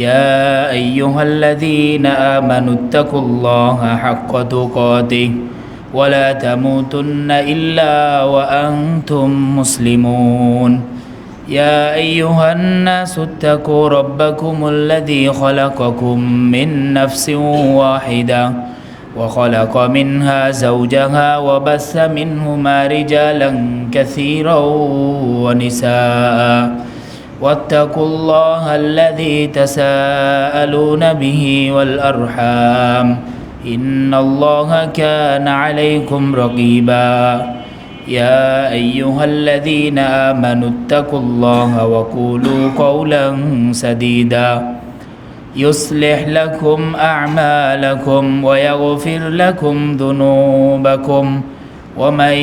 يا أيها الذين آمنوا اتقوا الله حق تقاته ولا تموتن إلا وأنتم مسلمون يا أيها الناس اتقوا ربكم الذي خلقكم من نفس واحدة وخلق منها زوجها وبث منهما رجالا كثيرا ونساء واتقوا الله الذي تساءلون به والأرحام إن الله كان عليكم رقيبا يا أيها الذين آمنوا اتقوا الله وقولوا قولا سديدا يصلح لكم أعمالكم ويغفر لكم ذنوبكم ومن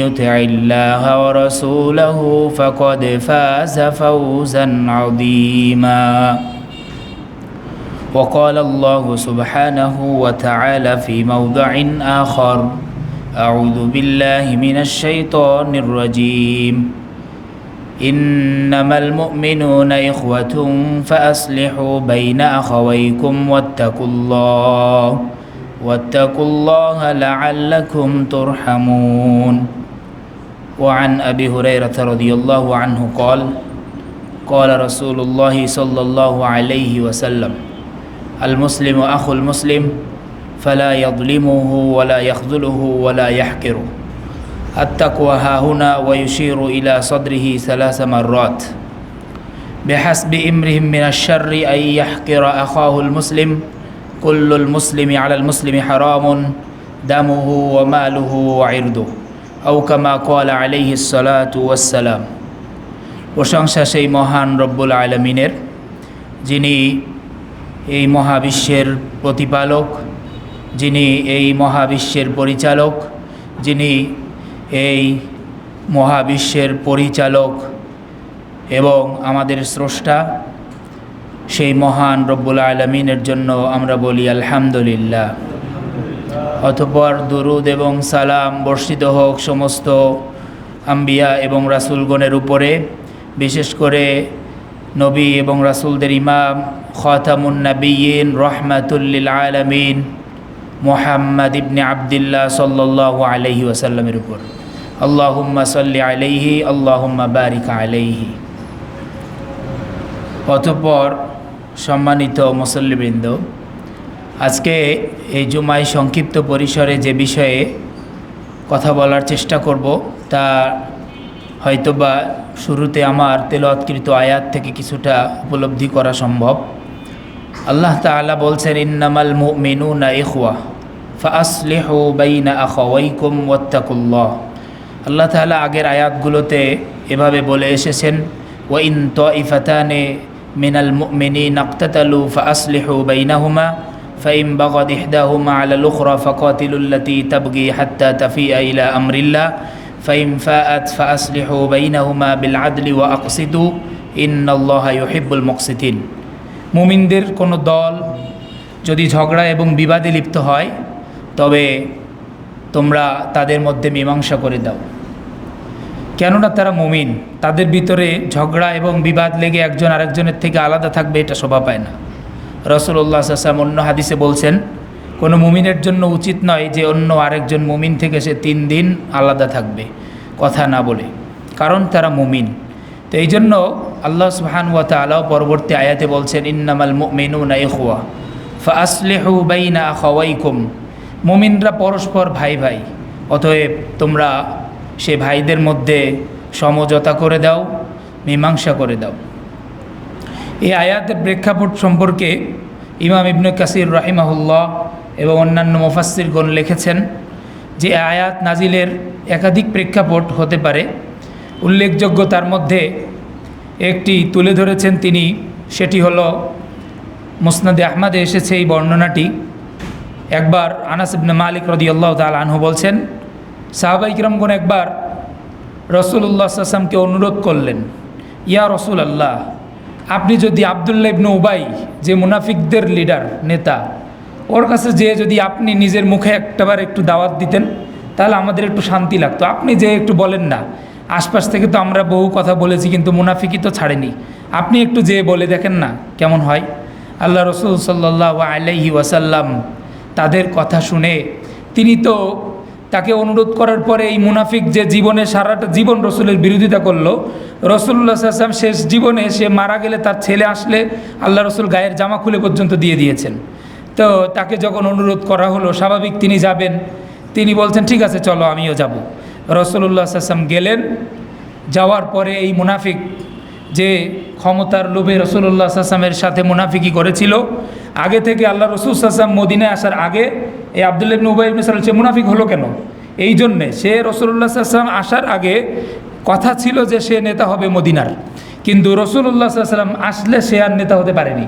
يطع الله ورسوله فقد فاز فوزا عظيما وقال الله سبحانه وتعالى في موضع آخر أعوذ بالله من الشيطان الرجيم إنما المؤمنون إخوة فأصلحوا بين أخويكم واتقوا الله لعلكم ترحمون وعن أبي هريرة رضي الله عنه قال رسول الله صلى الله عليه وسلم المسلم أخو المسلم فلا يظلمه ولا يخذله ولا يحقره التقوى هاهنا ويشير إلى صدره 3 مرات بحسب امرئ من الشر أن يحقر أخاه المسلم كل المسلم على المسلم حرام دمه وماله وعرضه أو كما قال عليه الصلاة والسلام প্রশংসা সেই মহান রব্বুল আলামিনের যিনি এই মহাবিশ্বের প্রতিপালক, যিনি এই মহাবিশ্বের পরিচালক, যিনি এই মহাবিশ্বের পরিচালক এবং আমাদের স্রষ্টা, সেই মহান রব্বুল আলামিনের জন্য আমরা বলি আলহামদুলিল্লাহ। অতঃপর দুরুদ এবং সালাম বর্ষিত হোক সমস্ত আম্বিয়া এবং রাসূলগণের উপরে, বিশেষ করে নবী এবং রাসূলদের ইমাম খাতামুন নবিয়্যিন রাহমাতুল লিল আলামিন মুহাম্মদ ইবনে আবদুল্লাহ সাল্লাল্লাহু আলাইহি ওয়াসাল্লামের উপর। আল্লাহুম্মা সাল্লি আলাইহি আল্লাহুম্মা বারিক আলাইহি। অতঃপর সম্মানিত মুসল্লিবৃন্দ, আজকে এই জুমায় সংক্ষিপ্ত পরিসরে যে বিষয়ে কথা বলার চেষ্টা করব তা হয়তোবা শুরুতে আমার তেলাওয়াতকৃত আয়াত থেকে কিছুটা উপলব্ধি করা সম্ভব। আল্লাহ তাআলা বলছেন ইন্নামাল মুমিনুনা ইখওয়া ফাআসলিহু বাইনা আখাওয়াইকুম ওয়াত্তাকুল্লাহ। আল্লাহ তাআলা আগের আয়াতগুলোতে এভাবে বলে এসেছেন ওয়া ইন তাইফাতানি মিনাল মুমিনিনা ইকতাতালু ফাআসলিহু বাইনাহুমা ফাইন বাগাত ইহদাহুমা আলাল উখরা ফাকাতিলুল্লাতী তাবগী হাত্তা তাফিআ ইলা আমরিল্লাহ ফাইন ফাআত ফাআসলিহু বাইনাহুমা বিল আদলি ওয়া আকসিতু ইন্নাল্লাহা ইউহিব্বুল মুকসিতিন। মুমিনদের কোনো দল যদি ঝগড়া এবং বিবাদে লিপ্ত হয় তবে তোমরা তাদের মধ্যে মীমাংসা করে দাও, কেননা তারা মুমিন। তাদের ভিতরে ঝগড়া এবং বিবাদ লেগে একজন আরেকজনের থেকে আলাদা থাকবে, এটা শোভা পায় না। রাসূলুল্লাহ সাল্লাল্লাহু আলাইহি ওয়াসাল্লাম অন্য হাদিসে বলছেন কোনো মুমিনের জন্য উচিত নয় যে অন্য আরেকজন মুমিন থেকে সে 3 দিন আলাদা থাকবে কথা না বলে, কারণ তারা মুমিন। তো এই জন্য আল্লাহ সুবহানাহু ওয়া তাআলা পরবর্তী আয়াতে বলছেন ইন্নামাল মুমিনুনা ইখওয়া ফাআসলিহু বাইনা আখাওয়াইকুম। মুমিনরা পরস্পর ভাই ভাই, অতএব তোমরা সে ভাইদের মধ্যে সমঝোতা করে দাও, মীমাংসা করে দাও। এই আয়াতের প্রেক্ষাপট সম্পর্কে ইমাম ইবনে কাসির রাহিমাহুল্লাহ এবং অন্যান্য মুফাসসিরগণ লিখেছেন যে আয়াত নাজিলের একাধিক প্রেক্ষাপট হতে পারে। উল্লেখযোগ্য তার মধ্যে একটি তুলে ধরেছেন তিনি, সেটি হলো মুসনাদে আহমদে এসেছে এই বর্ণনাটি। একবার আনাস ইবনে মালিক রাদিয়াল্লাহু তাআলা আনহু বলছেন সাহাবায়ে কিরামগণ একবার রাসূলুল্লাহ সাল্লাল্লাহু আলাইহি ওয়াসাল্লামকে অনুরোধ করলেন, ইয়া রাসূলুল্লাহ, আপনি যদি আব্দুল্লাহ ইবনে উবাই যে মুনাফিকদের লিডার নেতা, ওর কাছে যে যদি আপনি নিজের মুখে একটাবার একটু দাওয়াত দিতেন তাহলে আমাদের একটু শান্তি লাগতো। আপনি যে একটু বলেন না, আশপাশ থেকে তো আমরা বহু কথা বলেছি কিন্তু মুনাফিকই তো ছাড়েনি, আপনি একটু যে বলে দেখেন না কেমন হয়। আল্লাহ রসুল সাল্লাল্লাহু আলাইহি ওয়াসাল্লাম তাদের কথা শুনে তিনি তো তাকে অনুরোধ করার পরে এই মুনাফিক যে জীবনে সারাটা জীবন রসুলের বিরোধিতা করলো, রসুল্লাহ সাল্লাল্লাহু আলাইহি ওয়াসাল্লাম শেষ জীবনে সে মারা গেলে তার ছেলে আসলে আল্লাহ রসুল গায়ের জামা খুলে পর্যন্ত দিয়ে দিয়েছেন। তো তাকে যখন অনুরোধ করা হলো, স্বাভাবিক তিনি যাবেন, তিনি বলছেন ঠিক আছে চলো আমিও যাব। রসুল্লাহ সাল্লাল্লাহু আলাইহি ওয়াসাল্লাম গেলেন। যাওয়ার পরে এই মুনাফিক যে ক্ষমতার লোভে রসুল্লাহ সাল্লাল্লাহু আলাইহি ওয়াসাল্লামের সাথে মুনাফিকি করেছিল, আগে থেকে আল্লাহ রসুল সাল্লাল্লাহু আলাইহি ওয়াসাল্লাম মদিনায় আসার আগে এই আব্দুল্লাহ ইবনে উবাই ইবনে সালুল সে মুনাফিক হলো কেন? এই জন্যে সে রসুল্লাহ সাল্লাল্লাহু আলাইহি ওয়াসাল্লাম আসার আগে কথা ছিল যে সে নেতা হবে মদিনার, কিন্তু রসুল্লাহ সাল্লাল্লাহু আলাইহি ওয়াসাল্লাম আসলে সে আর নেতা হতে পারেনি।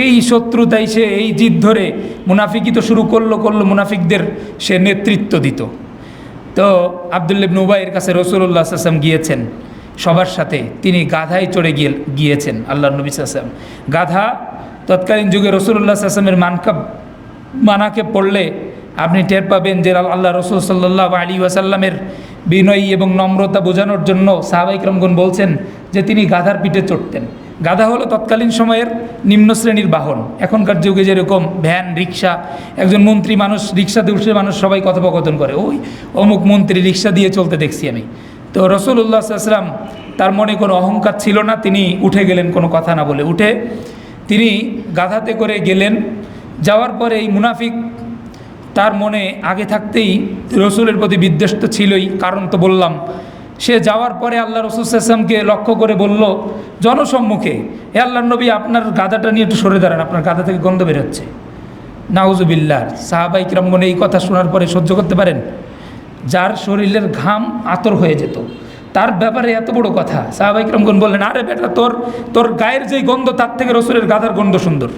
এই শত্রুতাই সে এই জিদ ধরে মুনাফিকি তো শুরু করলো, মুনাফিকদের সে নেতৃত্ব দিত। তো আব্দুল্লাহ ইবনে উবাইয়ের কাছে রসুল্লাহ সাল্লাল্লাহু আলাইহি ওয়াসাল্লাম গিয়েছেন সবার সাথে, তিনি গাধায় চড়ে গিয়েছেন আল্লাহর নবী সাল্লাল্লাহু আলাইহি ওয়াসাল্লাম। গাধা তৎকালীন যুগে রসুল্লাহ সাল্লাল্লাহু আলাইহি ওয়াসাল্লামের মানাকে পড়লে আপনি টের পাবেন যে আল্লাহ রসুল সাল্লাল্লাহু আলাইহি ওয়াসাল্লামের বিনয়ী এবং নম্রতা বোঝানোর জন্য সাহাবায়ে কেরামগণ বলছেন যে তিনি গাধার পিঠে চড়তেন। গাধা হলো তৎকালীন সময়ের নিম্ন শ্রেণীর বাহন। এখনকার যুগে যেরকম ভ্যান, রিক্সা, একজন মন্ত্রী মানুষ রিক্সাতে উঠে মানুষ সবাই কথোপকথন করে, ওই অমুক মন্ত্রী রিক্সা দিয়ে চলতে দেখছি আমি। তো রসুল্লাহ সাল্লাল্লাহু আলাইহি ওয়াসাল্লাম তার মনে কোনো অহংকার ছিল না, তিনি উঠে গেলেন কোনো কথা না বলে। উঠে তিনি গাধাতে করে গেলেন। যাওয়ার পরে এই মুনাফিক তার মনে আগে থাকতেই রসুলের প্রতি বিদ্বেষ তো ছিলই, কারণ তো বললাম। সে যাওয়ার পরে আল্লাহ রসুল সাল্লাল্লাহু আলাইহি ওয়াসাল্লামকে লক্ষ্য করে বলল জনসম্মুখে, হে আল্লাহর নবী আপনার গাধাটা নিয়ে একটু সরে দাঁড়ান, আপনার গাধা থেকে গন্ধ বেরোচ্ছে। নাউজুবিল্লাহ। সাহাবায়ে কেরামগণ এই কথা শোনার পরে সহ্য করতে পারেন? যার শরীরের ঘাম আতর হয়ে যেত, তার ব্যাপারে এত বড় কথা। সাহাবায়ে কেরামগণ বললেন, আরে বেটা, তোর গায়ের যেই গন্ধ তার থেকে রসুলের গাধার গন্ধ সুন্দর,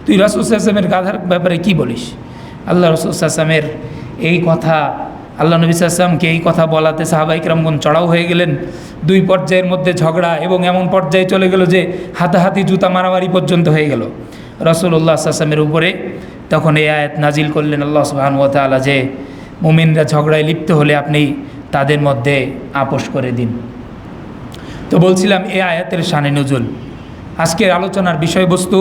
তুই রাসূল সাল্লাল্লাহু আলাইহি ওয়াসাল্লামের গাধার ব্যাপারে কি বলিস? আল্লাহ রসুল সাল্লাল্লাহু আলাইহি ওয়াসাল্লামের এই কথা, আল্লাহ নবী সাল্লাল্লাহু আলাইহি ওয়াসাল্লামকে এই কথা বলাতে সাহাবায়ে কেরামগণ চড়াও হয়ে গেলেন। দুই পর্যায়ের মধ্যে ঝগড়া, এবং এমন পর্যায়ে চলে গেল যে হাতাহাতি জুতা মারামারি পর্যন্ত হয়ে গেল। রাসূলুল্লাহ সাল্লাল্লাহু আলাইহি ওয়াসাল্লামের উপরে তখন এই আয়াত নাজিল করলেন আল্লাহ সুবহানাহু ওয়া তাআলা যে মুমিনরা ঝগড়ায় লিপ্ত হলে আপনি তাদের মধ্যে আপোষ করে দিন। তো বলছিলাম এই আয়াতের শানে নুজুল। আজকের আলোচনার বিষয়বস্তু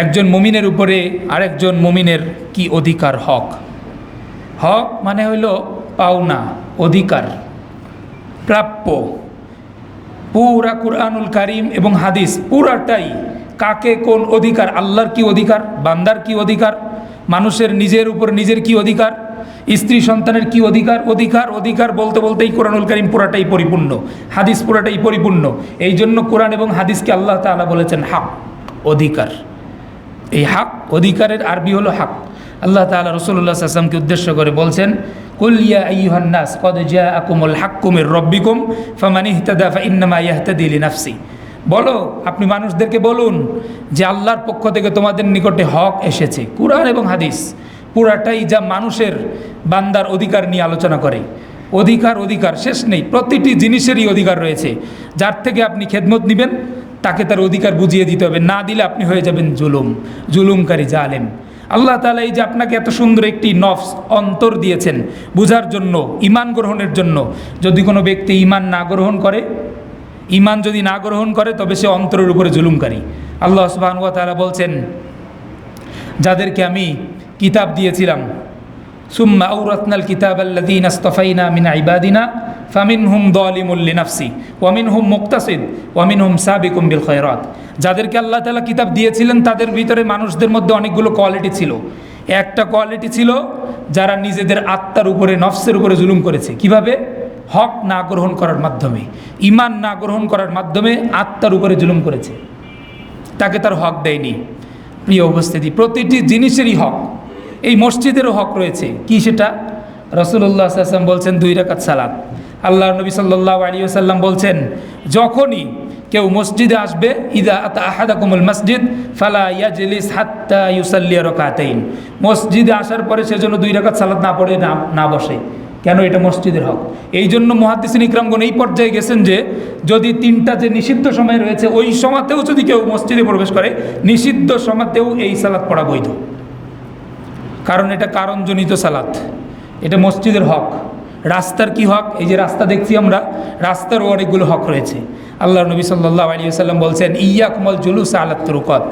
একজন মুমিনের উপরে আরেকজন মুমিনের কি অধিকার, হক। হক মানে হইল পাওনা, অধিকার, প্রাপ্য। পুরা কুরআনুল কারীম এবং হাদিস পুরাটাই কাকে কোন অধিকার, আল্লাহর কি অধিকার, বান্দার কি অধিকার, মানুষের নিজের উপর নিজের কি অধিকার, স্ত্রী সন্তানের কি অধিকার, অধিকার অধিকার বলতে বলতেই কুরআনুল কারীম পুরাটাই পরিপূর্ণ, হাদিস পুরাটাই পরিপূর্ণ। এই জন্য কুরআন এবং হাদিসকে আল্লাহ তাআলা বলেছেন হক, অধিকার। এই হক, অধিকারের আরবি হলো হক। আল্লাহ তাআলা রাসূলুল্লাহ সাল্লাল্লাহু আলাইহি ওয়াসাল্লামকে উদ্দেশ্য করে বলছেন, কুল ইয়া আইয়ুহান নাস ক্বাদ জাআকুমুল হাক্কু মির রাব্বিকুম ফামান ইহতাদা ফাইন্নামা ইয়াহতাদি লিনাফসি। বলো, আপনি মানুষদেরকে বলুন যে আল্লাহর পক্ষ থেকে তোমাদের নিকটে হক এসেছে। কুরআন এবং হাদিস পুরাটাই যা মানুষের বান্দার অধিকার নিয়ে আলোচনা করে। অধিকার অধিকার শেষ নেই, প্রতিটি জিনিসেরই অধিকার রয়েছে। যার থেকে আপনি খেদমত নেবেন তাকে তার অধিকার বুঝিয়ে দিতে হবে, না দিলে আপনি হয়ে যাবেন জুলুমকারী, জালেম। আল্লাহ তাআলা এই যে আপনাকে এত সুন্দর একটি নফস, অন্তর দিয়েছেন বুঝার জন্য, ঈমান গ্রহণের জন্য। যদি কোনো ব্যক্তি ঈমান না গ্রহণ করে, ঈমান যদি না গ্রহণ করে তবে সে অন্তরের উপরে জুলুমকারী। আল্লাহ সুবহানাহু ওয়া তাআলা বলছেন, যাদেরকে আমি কিতাব দিয়েছিলাম, সুম্মা আওরাতনাল কিতাবাল্লাযীনা ইসতাফাইনা মিন ইবাদিনা ফামিনহুম যালিমুল লিনাফসি ওয়া মিনহুম মুকতাসিদ ওয়া মিনহুম সাবিকুম বিল খায়রাত। যাদেরকে আল্লাহ তাআলা কিতাব দিয়েছিলেন তাদের ভিতরে মানুষদের মধ্যে অনেকগুলো কোয়ালিটি ছিল। একটা কোয়ালিটি ছিল যারা নিজেদের আত্মার উপরে, নফসের উপরে জুলুম করেছে। কিভাবে? হক না গ্রহণ করার মাধ্যমে, ঈমান না গ্রহণ করার মাধ্যমে আত্মার উপরে জুলুম করেছে, তাকে তার হক দেয়নি। প্রিয় উপস্থিতি, প্রতিটি জিনিসেরই হক। এই মসজিদেরও হক রয়েছে। কি সেটা? রাসূলুল্লাহ সাল্লাল্লাহু আলাইহি ওয়াসাল্লাম বলছেন 2 রাকাত সালাত। আল্লাহর নবী সাল্লাল্লাহু আলাইহি ওয়াসাল্লাম বলছেন, যখনই কেউ মসজিদে আসবে, ইদা আতা আহাদাকুমুল মসজিদ ফালা ইয়াজলিস হাত্তা ইউসাল্লি রাকাতাইন। মসজিদে আসার পরে সেজন্য 2 রাকাত সালাত না পড়ে না বসে। কেন? এটা মসজিদের হক। এই জন্য মুহাদ্দিসিন ইকরামগণ এই পর্যায়ে গেছেন যে যদি 3টা যে নিষিদ্ধ সময় রয়েছে ওই সময়তেও যদি কেউ মসজিদে প্রবেশ করে, নিষিদ্ধ সময়তেও এই সালাত পড়া বৈধ। কারণ এটা কারণজনিত সালাত, এটা মসজিদের হক। রাস্তার কি হক? এই যে রাস্তা দেখছি আমরা, রাস্তারও অনেকগুলো হক রয়েছে। আল্লাহ নবী সাল্লাল্লাহু আলাইহি ওয়াসাল্লাম বলছেন, ইয়াকুমুল জুলুস আলাত তুরুকাত,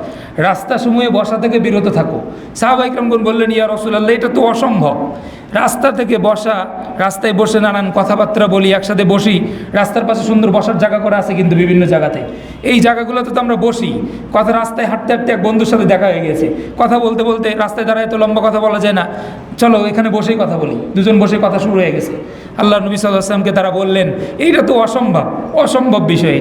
রাস্তাসমূহে বসা থেকে বিরত থাকো। সাহাবা ইকরামগণ বললেন, ইয়া রাসূলুল্লাহ, এটা তো অসম্ভব। রাস্তা থেকে বসা, রাস্তায় বসে নানান কথাবার্তা বলি, একসাথে বসি, রাস্তার পাশে সুন্দর বসার জায়গা করা আছে কিন্তু বিভিন্ন জায়গাতে, এই জায়গাগুলোতে তো আমরা বসি। কথা রাস্তায় হাঁটতে হাঁটতে এক বন্ধুর সাথে দেখা হয়ে গেছে, কথা বলতে বলতে রাস্তায় দাঁড়ায় তো লম্বা কথা বলা যায় না, চলো এখানে বসেই কথা বলি, দুজন বসে কথা শুরু হয়ে গেছে। আল্লাহ নবী সাল্লাল্লাহু আলাইহি ওয়াসাল্লামকে তারা বললেন, এইটা তো অসম্ভব বিষয়,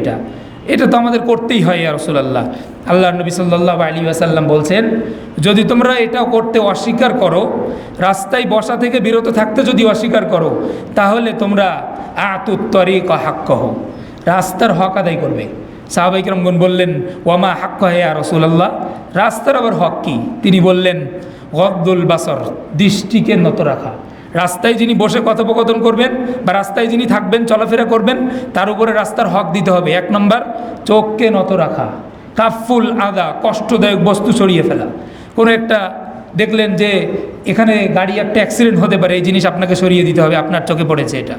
এটা তো আমাদের করতেই হয় ইয়া রাসূলুল্লাহ। আল্লাহ নবী সাল্লাল্লাহু আলাইহি ওয়াসাল্লাম বলছেন, যদি তোমরা এটা করতে অস্বীকার করো, রাস্তায় বসা থেকে বিরত থাকতে যদি অস্বীকার করো, তাহলে তোমরা আতুত তরিক হাক্কাহু, রাস্তার হক আদায় করবে। সাহাবায়ে কেরামগণ বললেন, ওয়ামা হাক্কাহু ইয়া রাসূলুল্লাহ, রাস্তার আবার হক কি? তিনি বললেন, গদ্দুল বাসর, দৃষ্টিকে নত রাখা। রাস্তায় যিনি বসে কথোপকথন করবেন বা রাস্তায় যিনি থাকবেন, চলাফেরা করবেন, তার উপরে রাস্তার হক দিতে হবে। 1 নম্বর, চোখকে নত রাখা। কাফুল আদা, কষ্টদায়ক বস্তু সরিয়ে ফেলা। কোনো একটা দেখলেন যে এখানে গাড়ি একটা অ্যাক্সিডেন্ট হতে পারে, এই জিনিস আপনাকে সরিয়ে দিতে হবে, আপনার চোখে পড়েছে এটা,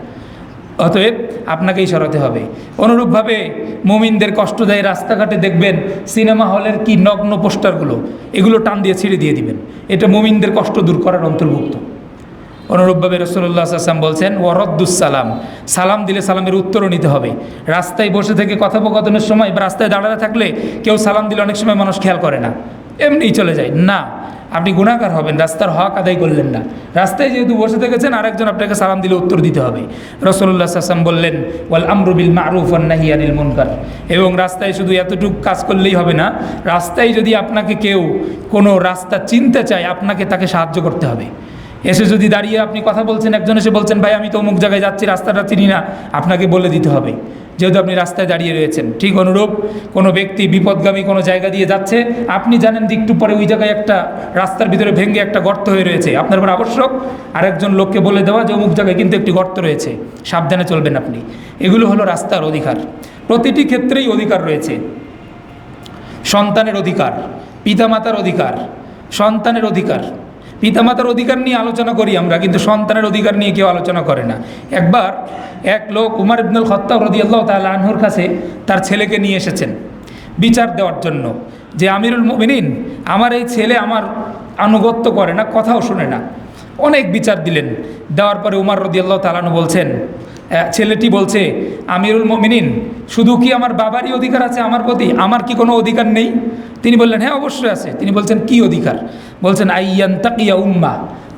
অতএব আপনাকেই সরাতে হবে। অনুরূপভাবে মুমিনদের কষ্ট দেয়, রাস্তাঘাটে দেখবেন সিনেমা হলের কি নগ্ন পোস্টারগুলো, এগুলো টান দিয়ে ছিঁড়ে দিয়ে দিবেন, এটা মুমিনদের কষ্ট দূর করার অন্তর্ভুক্ত। অনুরূপভাবে রাসূলুল্লাহ সাল্লাল্লাহু আলাইহি ওয়াসাল্লাম বলছেন, ওয়ারদ্দুস সালাম, সালাম দিলে সালামের উত্তরও নিতে হবে। রাস্তায় বসে থেকে কথোপকথনের সময় বা রাস্তায় দাঁড়াতে থাকলে কেউ সালাম দিলে অনেক সময় মানুষ খেয়াল করে না, এমনিই চলে যায়, না, আপনি গুনাহগার হবেন, রাস্তার হক আদায় করলেন না। রাস্তায় যেহেতু বসে থেকেছেন, আরেকজন আপনাকে সালাম দিলে উত্তর দিতে হবে। রাসূলুল্লাহ সাল্লাল্লাহু আলাইহি ওয়াসাল্লাম বললেন, ওয়াল আমরু বিল মারুফ ওয়ান নাহি আনিল মুনকার, এবং রাস্তায় শুধু এতটুকু কাজ করলেই হবে না, রাস্তায় যদি আপনাকে কেউ কোনো রাস্তা চিনতে চায়, আপনাকে তাকে সাহায্য করতে হবে। এসে যদি দাঁড়িয়ে আপনি কথা বলছেন, একজন এসে বলছেন, ভাই আমি তো অমুক জায়গায় যাচ্ছি, রাস্তাটা চিনি না, আপনাকে বলে দিতে হবে, যেহেতু আপনি রাস্তায় দাঁড়িয়ে রয়েছেন। ঠিক অনুরূপ কোনো ব্যক্তি বিপদগামী কোনো জায়গা দিয়ে যাচ্ছে, আপনি জানেন যে একটু পরে ওই জায়গায় একটা রাস্তার ভিতরে ভেঙে একটা গর্ত হয়ে রয়েছে, আপনার উপর আবশ্যক আরেকজন লোককে বলে দেওয়া যে অমুক জায়গায় কিন্তু একটি গর্ত রয়েছে, সাবধানে চলবেন আপনি। এগুলো হলো রাস্তার অধিকার। প্রতিটি ক্ষেত্রেই অধিকার রয়েছে। সন্তানের অধিকার, পিতামাতার অধিকার, সন্তানের অধিকার। পিতামাতার অধিকার নিয়ে আলোচনা করি আমরা, কিন্তু সন্তানের অধিকার নিয়ে কেউ আলোচনা করে না। একবার এক লোক উমর ইবনুল খাত্তাব রাদিয়াল্লাহু তাআলা আনহুর কাছে তার ছেলেকে নিয়ে এসেছেন বিচার দেওয়ার জন্য, যে আমিরুল মুমিনিন, আমার এই ছেলে আমার আনুগত্য করে না, কথাও শোনে না। অনেক বিচার দিলেন, দেওয়ার পরে উমর রাদিয়াল্লাহু তাআলা আনহু বলছেন, ছেলেটি বলছে, আমিরুল মুমিনিন, শুধু কি আমার বাবারই অধিকার আছে আমার প্রতি, আমার কি কোনো অধিকার নেই? তিনি বললেন, হ্যাঁ অবশ্যই আছে। তিনি বলছেন, কি অধিকার? বলছেন, আইয়ান তাকিয়া উম্মা,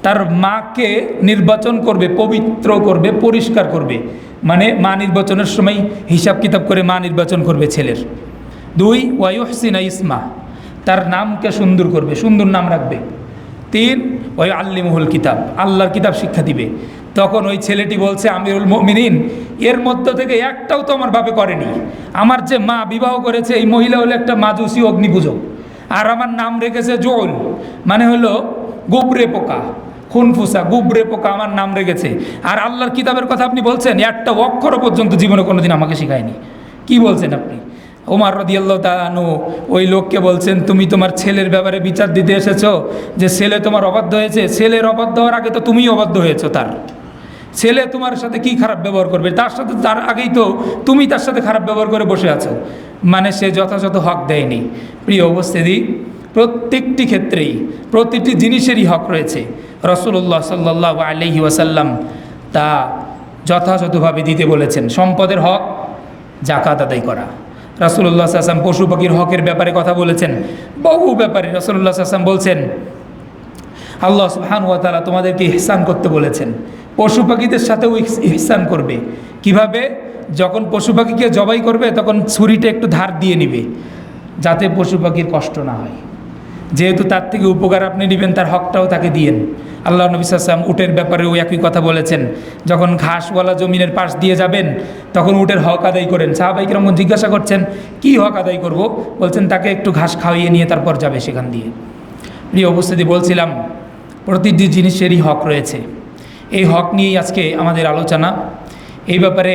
তার মাকে নির্বাচন করবে, পবিত্র করবে, পরিষ্কার করবে, মানে মা নির্বাচনের সময় হিসাব কিতাব করে মা নির্বাচন করবে ছেলের। 2, ওয়াইহসিনা ইসমা, তার নামকে সুন্দর করবে, সুন্দর নাম রাখবে। 3, ওই আল্লিমুহুল কিতাব, আল্লাহর কিতাব শিক্ষা দিবে। তখন ওই ছেলেটি বলছে, আমিরুল মুমিনিন, এর মধ্য থেকে একটাও তো আমার বাপে করেনি। আমার যে মা বিবাহ করেছে, এই মহিলা হলো একটা মাজুসি অগ্নিপূজক, আর আমার নাম রেখেছে জোল, মানে হলো গুবরে পোকা, খুনফুসা, গুবরে পোকা আমার নাম রেখেছে। আর আল্লাহর কিতাবের কথা আপনি বলছেন, একটা অক্ষর পর্যন্ত জীবনে কোনোদিন আমাকে শেখায়নি। কি বলছেন আপনি? ওমর রাদিয়াল্লাহু তাআলা আনহু ওই লোককে বলছেন, তুমি তোমার ছেলের ব্যাপারে বিচার দিতে এসেছো যে ছেলে তোমার অবাধ্য হয়েছে? ছেলের অবাধ্য হওয়ার আগে তো তুমিই অবাধ্য হয়েছো। তার ছেলে তোমার সাথে কি খারাপ ব্যবহার করবে, তার আগেই তো তুমি তার সাথে খারাপ ব্যবহার করে বসে আছো, মানে সে যথাযথ হক দেয়নি। প্রিয় উপস্থিতি, প্রত্যেকটি ক্ষেত্রেই প্রতিটি জিনিসেরই হক রয়েছে। রাসূলুল্লাহ সাল্লাল্লাহু আলাইহি ওয়াসাল্লাম তা যথাযথভাবে দিতে বলেছেন। সম্পদের হক, যাকাত আদায় করা। রাসূলুল্লাহ সাল্লাল্লাহু আলাইহি ওয়াসাল্লাম পশু পাখির হকের ব্যাপারে কথা বলেছেন, বহু ব্যাপারে রাসূলুল্লাহ সাল্লাল্লাহু আলাইহি ওয়াসাল্লাম বলছেন, আল্লাহ সুবহানাহু ওয়া তাআলা তোমাদেরকে ইহসান করতে বলেছেন, পশু পাখিদের সাথেও ইহসান করবে। কিভাবে? যখন পশু পাখিকে জবাই করবে তখন ছুরিটা একটু ধার দিয়ে নিবে, যাতে পশু পাখির কষ্ট না হয়। যেহেতু তার থেকে উপকার আপনি নেবেন, তার হকটাও তাকে দিয়েন। আল্লাহ নবী সাল্লাল্লাহু আলাইহি ওয়াসাল্লাম উটের ব্যাপারেও একই কথা বলেছেন। যখন ঘাসওয়ালা জমিনের পাশ দিয়ে যাবেন, তখন উটের হক আদায় করেন। সাহাবায়ে কেরাম জিজ্ঞাসা করছেন, কি হক আদায় করব? বলছেন, তাকে একটু ঘাস খাওয়িয়ে নিয়ে তারপর যাবে সেখান দিয়ে। প্রিয় উপস্থিতি, বলছিলাম প্রতিটি জিনিসেরই হক রয়েছে। এই হক নিয়েই আজকে আমাদের আলোচনা। এই ব্যাপারে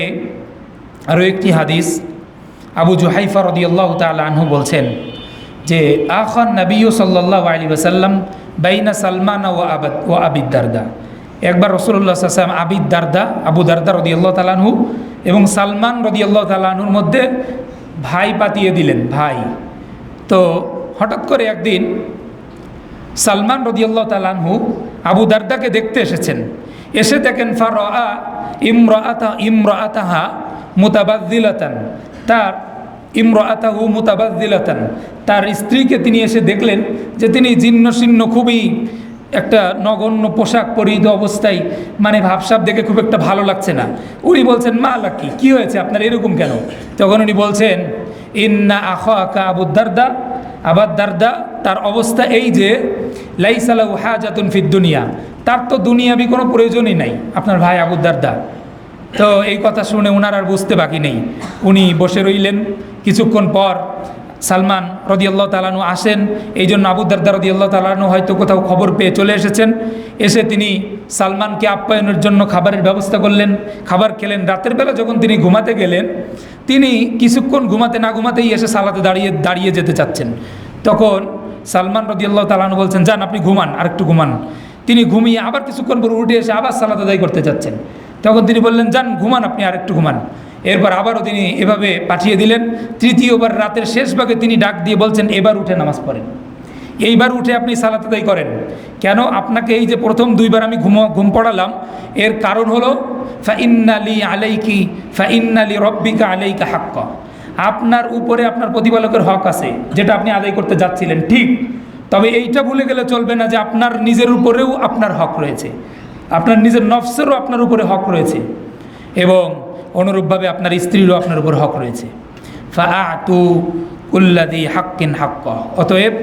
আরও একটি হাদিস, আবু জুহাইফা রাদিয়াল্লাহু তাআলা আনহু বলছেন যে, আখান নবী সাল্লাল্লাহু আলাইহি ওয়াসাল্লাম বাইনা সালমান ও আবি দারদা, একবার রাসূলুল্লাহ সাল্লাল্লাহু আলাইহি ওয়াসাল্লাম আবু দারদা রাদিয়াল্লাহু তাআলা আনহু এবং সালমান রাদিয়াল্লাহু তাআলা আনহুর মধ্যে ভাই পাতিয়ে দিলেন, ভাই। তো হঠাৎ করে একদিন সালমান রাদিয়াল্লাহু তাআলা আনহু আবু দারদাকে দেখতে এসেছেন। এসে দেখেন ফারআ ইমরাআতাহা মুতাবাযযিলাতান, তার ইমরাআতাহু মুতাবাযযিলাতান, তার স্ত্রীকে তিনি এসে দেখলেন যে তিনি জীর্ণশীর্ণ, খুবই একটা নগণ্য পোশাক পরিহিত অবস্থায়, মানে ভাবসাব দেখে খুব একটা ভালো লাগছে না। উনি বলছেন মা লাকি, কী হয়েছে আপনার এরকম কেন? তখন উনি বলছেন ইন্না আখাকা আবু দারদা, আবার দারদা তার অবস্থা এই যে লাইসা লাহু হাজাতুন ফিদ দুনিয়া, তার তো দুনিয়াবি কোনো প্রয়োজনই নাই, আপনার ভাই আবু দারদা। তো এই কথা শুনে ওনার আর বুঝতে বাকি নেই, উনি বসে রইলেন। কিছুক্ষণ পর সালমান রাদিয়াল্লাহু তাআলা আনহু আসেন। এই জন্য আবু দারদা রাদিয়াল্লাহু তাআলা আনহু হয়তো কোথাও খবর পেয়ে চলে এসেছেন। এসে তিনি সালমানকে আপ্যায়নের জন্য খাবারের ব্যবস্থা করলেন, খাবার খেলেন। রাতের বেলা যখন তিনি ঘুমাতে গেলেন, তিনি কিছুক্ষণ ঘুমাতে না ঘুমাতেই এসে সালাতে দাঁড়িয়ে যেতে চাচ্ছেন। তখন সালমান রাদিয়াল্লাহু তাআলা আনহু বলছেন যান আপনি ঘুমান, আরেকটু ঘুমান। তিনি ঘুমিয়ে আবার কিছুক্ষণ পর উঠে এসে আবার সালাত আদায় করতে চাচ্ছেন। তখন তিনি বললেন যান ঘুমান, আপনি আরেকটু ঘুমান। এরপর আবারও তিনি এভাবে পাঠিয়ে দিলেন। তৃতীয়বার রাতের শেষ ভাগে তিনি ডাক দিয়ে বলছেন এবার উঠে নামাজ পড়েন, এইবার উঠে আপনি সালাত আদায় করেন। কেন? আপনাকে এই যে প্রথম দুইবার আমি ঘুম পড়ালাম, এর কারণ হলো ফাইন্নালি রব্বিকা আলাইকা হাক্কা, আপনার উপরে আপনার প্রতিপালকের হক আছে, যেটা আপনি আদায় করতে যাচ্ছিলেন ঠিক। তবে এইটা ভুলে গেলে চলবে না যে আপনার নিজের উপরেও আপনার হক রয়েছে, আপনার নিজের নফসেরও আপনার উপরে হক রয়েছে, এবং অনুরূপভাবে আপনার স্ত্রীরও আপনার উপর হক রয়েছে। ফাআতু কুল্লাযী হাক্কিন হাক্কা, অতএব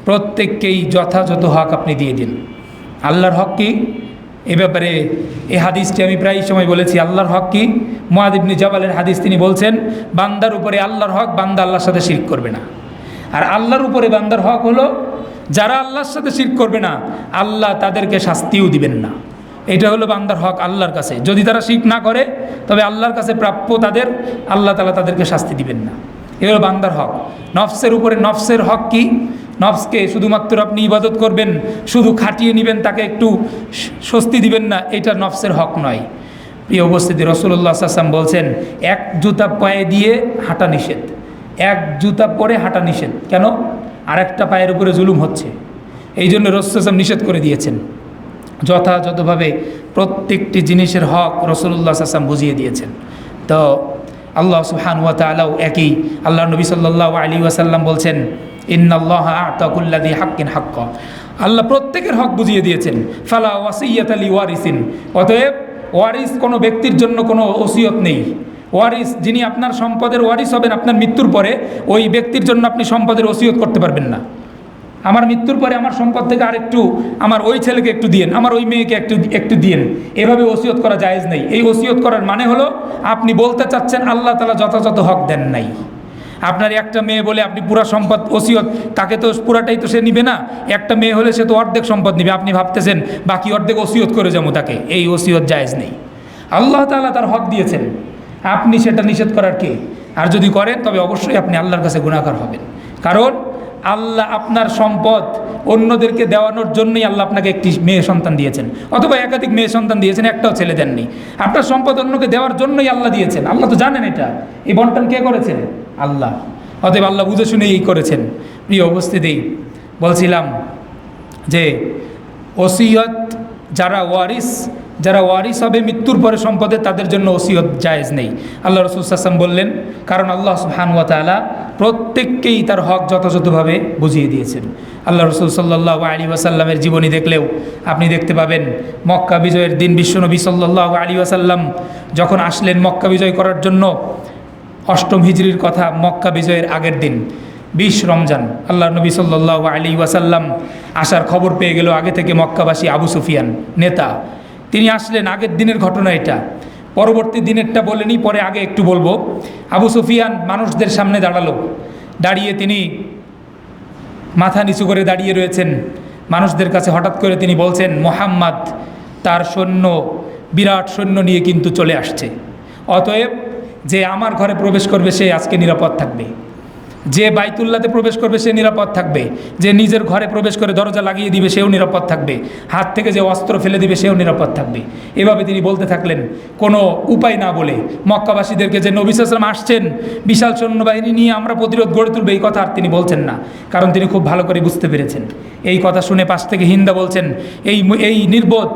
প্রত্যেককেই যথাযথ হক আপনি দিয়ে দিন। আল্লাহর হক কি? এ ব্যাপারে এই হাদিসটি আমি প্রায় সময় বলেছি। আল্লাহর হক কি? মুআয ইবনে জাবালের হাদিস, তিনি বলছেন বান্দার উপরে আল্লাহর হক, বান্দা আল্লাহর সাথে শিরক করবে না। আর আল্লাহর উপরে বান্দার হক হলো যারা আল্লাহর সাথে শিরক করবে না, আল্লাহ তাদেরকে শাস্তিও দিবেন না। এটা হলো বান্দার হক আল্লাহর কাছে। যদি তারা শিরক না করে তবে আল্লাহর কাছে প্রাপ্য তাদের, আল্লাহ তাআলা তাদেরকে শাস্তি দিবেন না। এ হলো বান্দার হক। নফসের উপরে নফসের হক কি? নফসকে শুধুমাত্র আপনি ইবাদত করবেন, শুধু খাটিয়ে নেবেন, তাকে একটু স্বস্তি দিবেন না, এটা নফসের হক নয়। প্রিয় উপস্থিতি, রাসূলুল্লাহ সাল্লাল্লাহু আলাইহি ওয়াসাল্লাম বলছেন এক জুতা পায়ে দিয়ে হাঁটা নিষেধ, এক জুতা পরে হাঁটা নিষেধ। কেন? আরেকটা পায়ের উপরে জুলুম হচ্ছে, এই জন্য রাসূলুল্লাহ সাল্লাল্লাহু আলাইহি ওয়াসাল্লাম নিষেধ করে দিয়েছেন। যথাযথভাবে প্রত্যেকটি জিনিসের হক রাসূলুল্লাহ সাল্লাল্লাহু আলাইহি ওয়াসাল্লাম বুঝিয়ে দিয়েছেন। তো আল্লাহ সুবহানাহু ওয়া তাআলাও একই, আল্লাহ নবী সাল্লাল্লাহু আলাইহি ওয়াসাল্লাম বলছেন ইন্নাল্লাহা আ'তা কুল্লাযী হাক্কিন হাক্কা, আল্লাহ প্রত্যেকের হক বুঝিয়ে দিয়েছেন। ফালা ওয়াসিয়াতা লিওয়ারিসিন, অতএব ওয়ারিস কোনো ব্যক্তির জন্য কোনো ওসিয়ত নেই। ওয়ারিস যিনি আপনার সম্পদের ওয়ারিস হবেন আপনার মৃত্যুর পরে, ওই ব্যক্তির জন্য আপনি সম্পদের ওসিয়ত করতে পারবেন না। আমার মৃত্যুর পরে আমার সম্পদ থেকে আরেকটু আমার ওই ছেলেকে একটু দিয়েন, আমার ওই মেয়েকে একটু দিয়েন, এভাবে ওসিয়ত করা জায়েজ নেই। এই ওসিয়ত করার মানে হলো আপনি বলতে চাচ্ছেন আল্লাহ তাআলা যথাযথ হক দেন নাই। আপনার একটা মেয়ে বলে আপনি পুরা সম্পদ ওসিয়ত, তাকে তো পুরাটাই তো সে নিবে না। একটা মেয়ে হলে সে তো অর্ধেক সম্পদ নিবে, আপনি ভাবতেছেন বাকি অর্ধেক ওসিয়ত করে যাবো তাকে, এই ওসিয়ত জায়েজ নেই। আল্লাহ তাআলা তার হক দিয়েছেন, আপনি সেটা নিষেধ করার কে? আর যদি করেন তবে অবশ্যই আপনি আল্লাহর কাছে গুনাহগার হবেন। কারণ আল্লাহ আপনার সম্পদ অন্যদেরকে দেওয়ানোর জন্যই আল্লাহ আপনাকে একটি মেয়ে সন্তান দিয়েছেন, অথবা একাধিক মেয়ে সন্তান দিয়েছেন, একটাও ছেলে দেননি। আপনার সম্পদ অন্যকে দেওয়ার জন্যই আল্লাহ দিয়েছেন। আল্লাহ তো জানেন এটা, এই বন্টন কে করেছেন? আল্লাহ। অতএব আল্লাহ বুঝে শুনেই করেছেন। প্রিয় উপস্থিতি, বলছিলাম যে ওসিয়ত যারা ওয়ারিস হবে মৃত্যুর পরে সম্পদে, তাদের জন্য ওসিয়ত জায়েজ নেই। আল্লাহ রাসূল সাল্লাল্লাহু আলাইহি ওয়াসাল্লাম বললেন, কারণ আল্লাহ সুবহানাহু ওয়া তাআলা প্রত্যেককেই তার হক যথাযথভাবে বুঝিয়ে দিয়েছেন। আল্লাহ রাসূল সাল্লাল্লাহু আলাইহি ওয়াসাল্লামের জীবনী দেখলেও আপনি দেখতে পাবেন, মক্কা বিজয়ের দিন বিশ্বনবী সাল্লাল্লাহু আলাইহি ওয়াসাল্লাম যখন আসলেন মক্কা বিজয় করার জন্য, ৮ম হিজরির কথা, মক্কা বিজয়ের আগের দিন ২০ রমজান, আল্লাহ নবী সাল্লাল্লাহু আলাইহি ওয়াসাল্লাম আসার খবর পেয়ে গেল আগে থেকে মক্কাবাসী আবু সুফিয়ান নেতা। তিনি আসলেন, আগের দিনের ঘটনা এটা, পরবর্তী দিনেরটা বলেনি, পরে আগে একটু বলবো। আবু সুফিয়ান মানুষদের সামনে দাঁড়ালো, দাঁড়িয়ে তিনি মাথা নিচু করে দাঁড়িয়ে রয়েছেন মানুষদের কাছে। হঠাৎ করে তিনি বলছেন, মুহাম্মদ তার সৈন্য, বিরাট সৈন্য নিয়ে কিন্তু চলে আসছে, অতএব যে আমার ঘরে প্রবেশ করবে সে আজকে নিরাপদ থাকবে। যে বাইতুল্লাতে প্রবেশ করবে সে নিরাপদ থাকবে, যে নিজের ঘরে প্রবেশ করে দরজা লাগিয়ে দিবে সেও নিরাপদ থাকবে, হাত থেকে যে অস্ত্র ফেলে দিবে সেও নিরাপদ থাকবে। এভাবে তিনি বলতে থাকলেন কোনো উপায় না বলে মক্কাবাসীদেরকে যে নবী সাল্লাল্লাহু আলাইহি ওয়াসাল্লাম আসছেন বিশাল সৈন্যবাহিনী নিয়ে, আমরা প্রতিরোধ গড়ে তুলবে, এই কথা আর তিনি বলছেন না, কারণ তিনি খুব ভালো করে বুঝতে পেরেছেন। এই কথা শুনে পাশ থেকে হিন্দা বলছেন, এই নির্বোধ,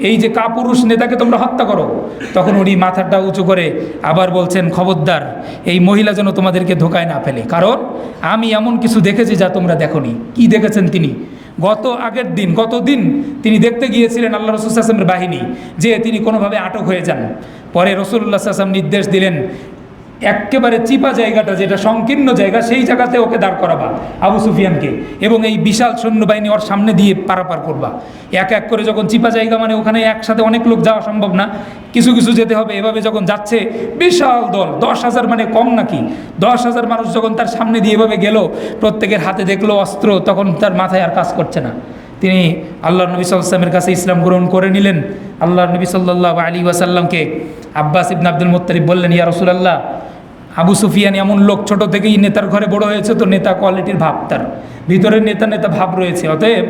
এই যে কাপুরুষ নেতাকে তোমরা হত্যা করো। তখন উনি মাথাটা উঁচু করে আবার বলছেন, খবরদার এই মহিলা যেন তোমাদেরকে ধোকায় না ফেলে, কারণ আমি এমন কিছু দেখেছি যা তোমরা দেখোনি। কি দেখেছেন তিনি? গত দিন তিনি দেখতে গিয়েছিলেন আল্লাহ রাসূল সাল্লাল্লাহু আলাইহি ওয়াসাল্লামের বাহিনী, যে তিনি কোনোভাবে আটক হয়ে যান। পরে রাসূলুল্লাহ সাল্লাল্লাহু আলাইহি ওয়াসাল্লাম নির্দেশ দিলেন, একেবারে চিপা জায়গাটা, যেটা সংকীর্ণ জায়গা, সেই জায়গাতে ওকে দাঁড় করাবা, আবু সুফিয়ানকে, এবং এই বিশাল সৈন্যবাহিনী ওর সামনে দিয়ে পারাপার করবা। এক এক করে, যখন চিপা জায়গা মানে ওখানে একসাথে অনেক লোক যাওয়া সম্ভব না, কিছু কিছু যেতে হবে। এভাবে যখন যাচ্ছে বিশাল দল, 10,000 মানে কম নাকি, 10,000 মানুষ যখন তার সামনে দিয়ে এভাবে গেল, প্রত্যেকের হাতে দেখলো অস্ত্র, তখন তার মাথায় আর কাজ করছে না। তিনি আল্লাহর নবী সাল্লাল্লাহু আলাইহি ওয়াসাল্লামের কাছে ইসলাম গ্রহণ করে নিলেন। আল্লাহর নবী সাল্লাল্লাহু আলাইহি ওয়াসাল্লামকে আব্বাস ইবনে আব্দুল মুত্তালিব বললেন, ইয়া রাসূলুল্লাহ, আবু সুফিয়ান এমন লোক, ছোট থেকেই নেতার ঘরে বড় হয়েছে, তো নেতা কোয়ালিটির ভাব, তার ভিতরে নেতা নেতা ভাব রয়েছে, অতএব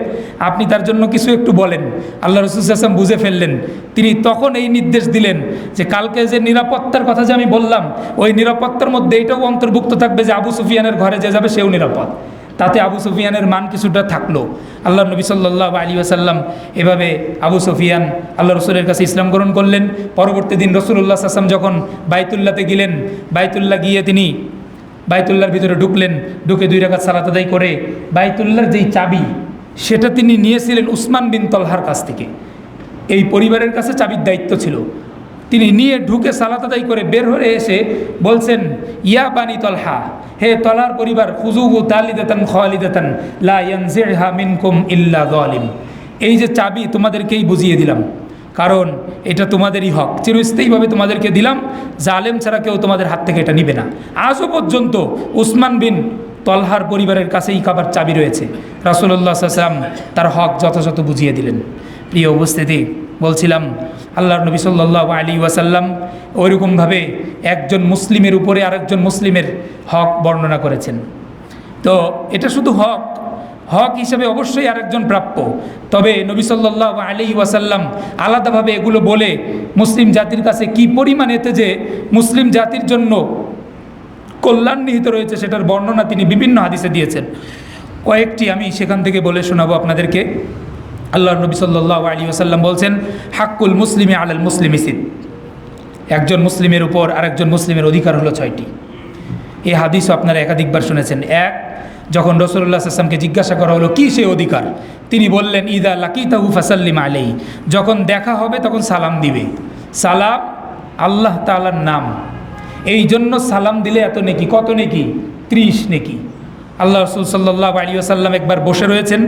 আপনি তার জন্য কিছু একটু বলেন। আল্লাহ রাসূল সাল্লাল্লাহু আলাইহি ওয়াসাল্লাম বুঝে ফেললেন। তিনি তখন এই নির্দেশ দিলেন যে কালকে যে নিরাপত্তার কথা যে আমি বললাম, ওই নিরাপত্তার মধ্যে এটাও অন্তর্ভুক্ত থাকবে যে আবু সুফিয়ানের ঘরে যে যাবে সেও নিরাপদ। তাতে আবু সুফিয়ানের মান কিছুটা থাকলো। আল্লাহ নবী সাল্লাল্লাহু আলাইহি ওয়াসাল্লাম এভাবে আবু সুফিয়ান আল্লাহ রসুলের কাছে ইসলাম গ্রহণ করলেন। পরবর্তী দিন রাসূলুল্লাহ সাল্লাল্লাহু আলাইহি ওয়াসাল্লাম যখন বাইতুল্লাহতে গেলেন, বাইতুল্লাহ গিয়ে তিনি বাইতুল্লাহর ভিতরে ঢুকলেন, ঢুকে 2 রাকাত সালাত আদায় করে বাইতুল্লাহর যেই চাবি সেটা তিনি নিয়েছিলেন উসমান বিন তলহার কাছ থেকে। এই পরিবারের কাছে চাবির দায়িত্ব ছিল। তিনি নিয়ে ঢুকে সালাত আদায় করে বের হয়ে এসে বলছেন, ইয়া বানি তলহা, হে তলহার পরিবার, খুযুহু তালিদাতান খালিদাতান লা ইয়ানজিহা মিনকুম ইল্লা যালিম। এই যে চাবি তোমাদেরকেই বুঝিয়ে দিলাম, কারণ এটা তোমাদেরই হক, চিরস্থায়ীভাবে তোমাদেরকে দিলাম, জালেম ছাড়া কেউ তোমাদের হাত থেকে এটা নিবে না। আজও পর্যন্ত উসমান বিন তলহার পরিবারের কাছেই কাবার চাবি রয়েছে। রাসূলুল্লাহ সাল্লাল্লাহু আলাইহি ওয়াসাল্লাম তার হক যথাযথ বুঝিয়ে দিলেন। প্রিয় উপস্থিতি, বলছিলাম আল্লাহর নবী সাল্লাল্লাহু আলাইহি ওয়াসাল্লাম ওইরকমভাবে একজন মুসলিমের উপরে আরেকজন মুসলিমের হক বর্ণনা করেছেন। তো এটা শুধু হক হিসেবে অবশ্যই আরেকজন প্রাপ্য, তবে নবী সাল্লাল্লাহু আলাইহি ওয়াসাল্লাম আলাদাভাবে এগুলো বলে মুসলিম জাতির কাছে কি পরিমাণ এতে যে মুসলিম জাতির জন্য কল্যাণ নিহিত রয়েছে সেটার বর্ণনা তিনি বিভিন্ন হাদিসে দিয়েছেন। কয়েকটি আমি সেখান থেকে বলে শোনাবো আপনাদেরকে। আল্লাহর নবী সাল্লাল্লাহু আলাইহি ওয়াসাল্লাম বলছেন, হাক্কুল মুসলিমি আলাল মুসলিমি সিত, একজন মুসলিমের উপর আরেকজন মুসলিমের অধিকার হলো 6টি। এই হাদিসও আপনারা একাধিকবার শুনেছেন। এক, যখন রাসূলুল্লাহ সাল্লাল্লাহু আলাইহি ওয়াসাল্লামকে জিজ্ঞাসা করা হলো কি সেই অধিকার, তিনি বললেন, ইদা লাকিতাহু ফাসাল্লিম আলাইহি, যখন দেখা হবে তখন সালাম দিবে। সালাম আল্লাহ তাআলার নাম, এই জন্য সালাম দিলে এত নেকি। কত নেকি? 30 নেকি। আল্লাহ রাসূল সাল্লাল্লাহু আলাইহি ওয়াসাল্লাম একবার বসে রয়েছেন,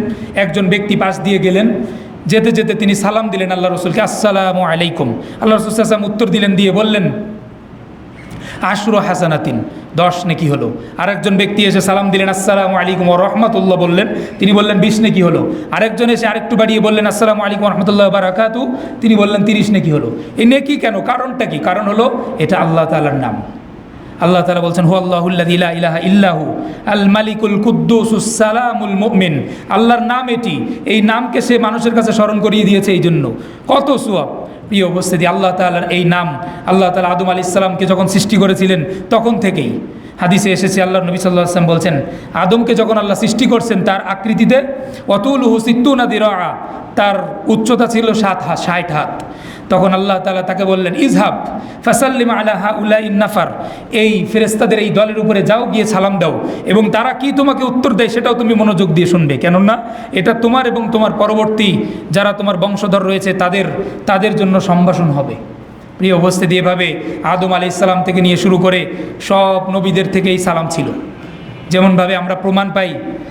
একজন ব্যক্তি পাশ দিয়ে গেলেন, যেতে যেতে তিনি সালাম দিলেন আল্লাহ রসুলকে, আসসালামু আলাইকুম। আল্লাহ রসুল সাল্লাল্লাহু আলাইহি ওয়াসাল্লাম উত্তর দিলেন, দিয়ে বললেন, আশরু হাসানাতিন, 10 নেকি হলো। আরেকজন ব্যক্তি এসে সালাম দিলেন, আসসালামু আলাইকুম ওয়া রাহমাতুল্লাহ বললেন, তিনি বললেন 20 নেকি হলো। আরেকজন এসে আরেকটু বাড়িয়ে বললেন, আসসালামু আলাইকুম ওয়া রাহমাতুল্লাহি ওয়া বারাকাতুহু, তিনি বললেন 30 নেকি হলো। এই নেকি কেন? কারণটা কি? কারণ হলো এটা আল্লাহ তাআলার নাম। আল্লাহ তাআলা বলছেন, হুয়াল্লাহুল্লাযী লা ইলাহা ইল্লাহু আল মালিকুল কুদ্দুসুস সালামুল মুমিন। আল্লাহর নাম এটি, এই নামকে সে মানুষের কাছে স্মরণ করিয়ে দিয়েছে, এই জন্য কত সওয়াব। প্রিয় উপস্থিতি, আল্লাহ তাআলার এই নাম, আল্লাহ তাআলা আদম আলাইহিস সালামকে যখন সৃষ্টি করেছিলেন তখন থেকেই হাদিসে এসেছে, আল্লাহর নবী সাল্লাল্লাহু আলাইহি ওয়াসাল্লাম বলছেন, আদমকে যখন আল্লাহ সৃষ্টি করছেন তার আকৃতিতে অতুলুহু সিত্তুনা দিরাআ, তার উচ্চতা ছিল 60 হাত। তখন আল্লাহ তাআলা তাকে বললেন, ইজহাব ফাসাল্লিম আলা হাউলাইন নাফার, এই ফেরেশতাদের এই দলের উপরে যাও, গিয়ে সালাম দাও, এবং তারা কি তোমাকে উত্তর দেয় সেটাও তুমি মনোযোগ দিয়ে শুনবে, কেননা এটা তোমার এবং তোমার পরবর্তী যারা তোমার বংশধর রয়েছে তাদের জন্য সম্ভাষণ হবে। প্রিয় উপস্থিতি, এভাবে আদম আলাইহিস সালাম থেকে নিয়ে শুরু করে সব নবীদের থেকে এই সালাম ছিল। যেমনভাবে আমরা প্রমাণ পাই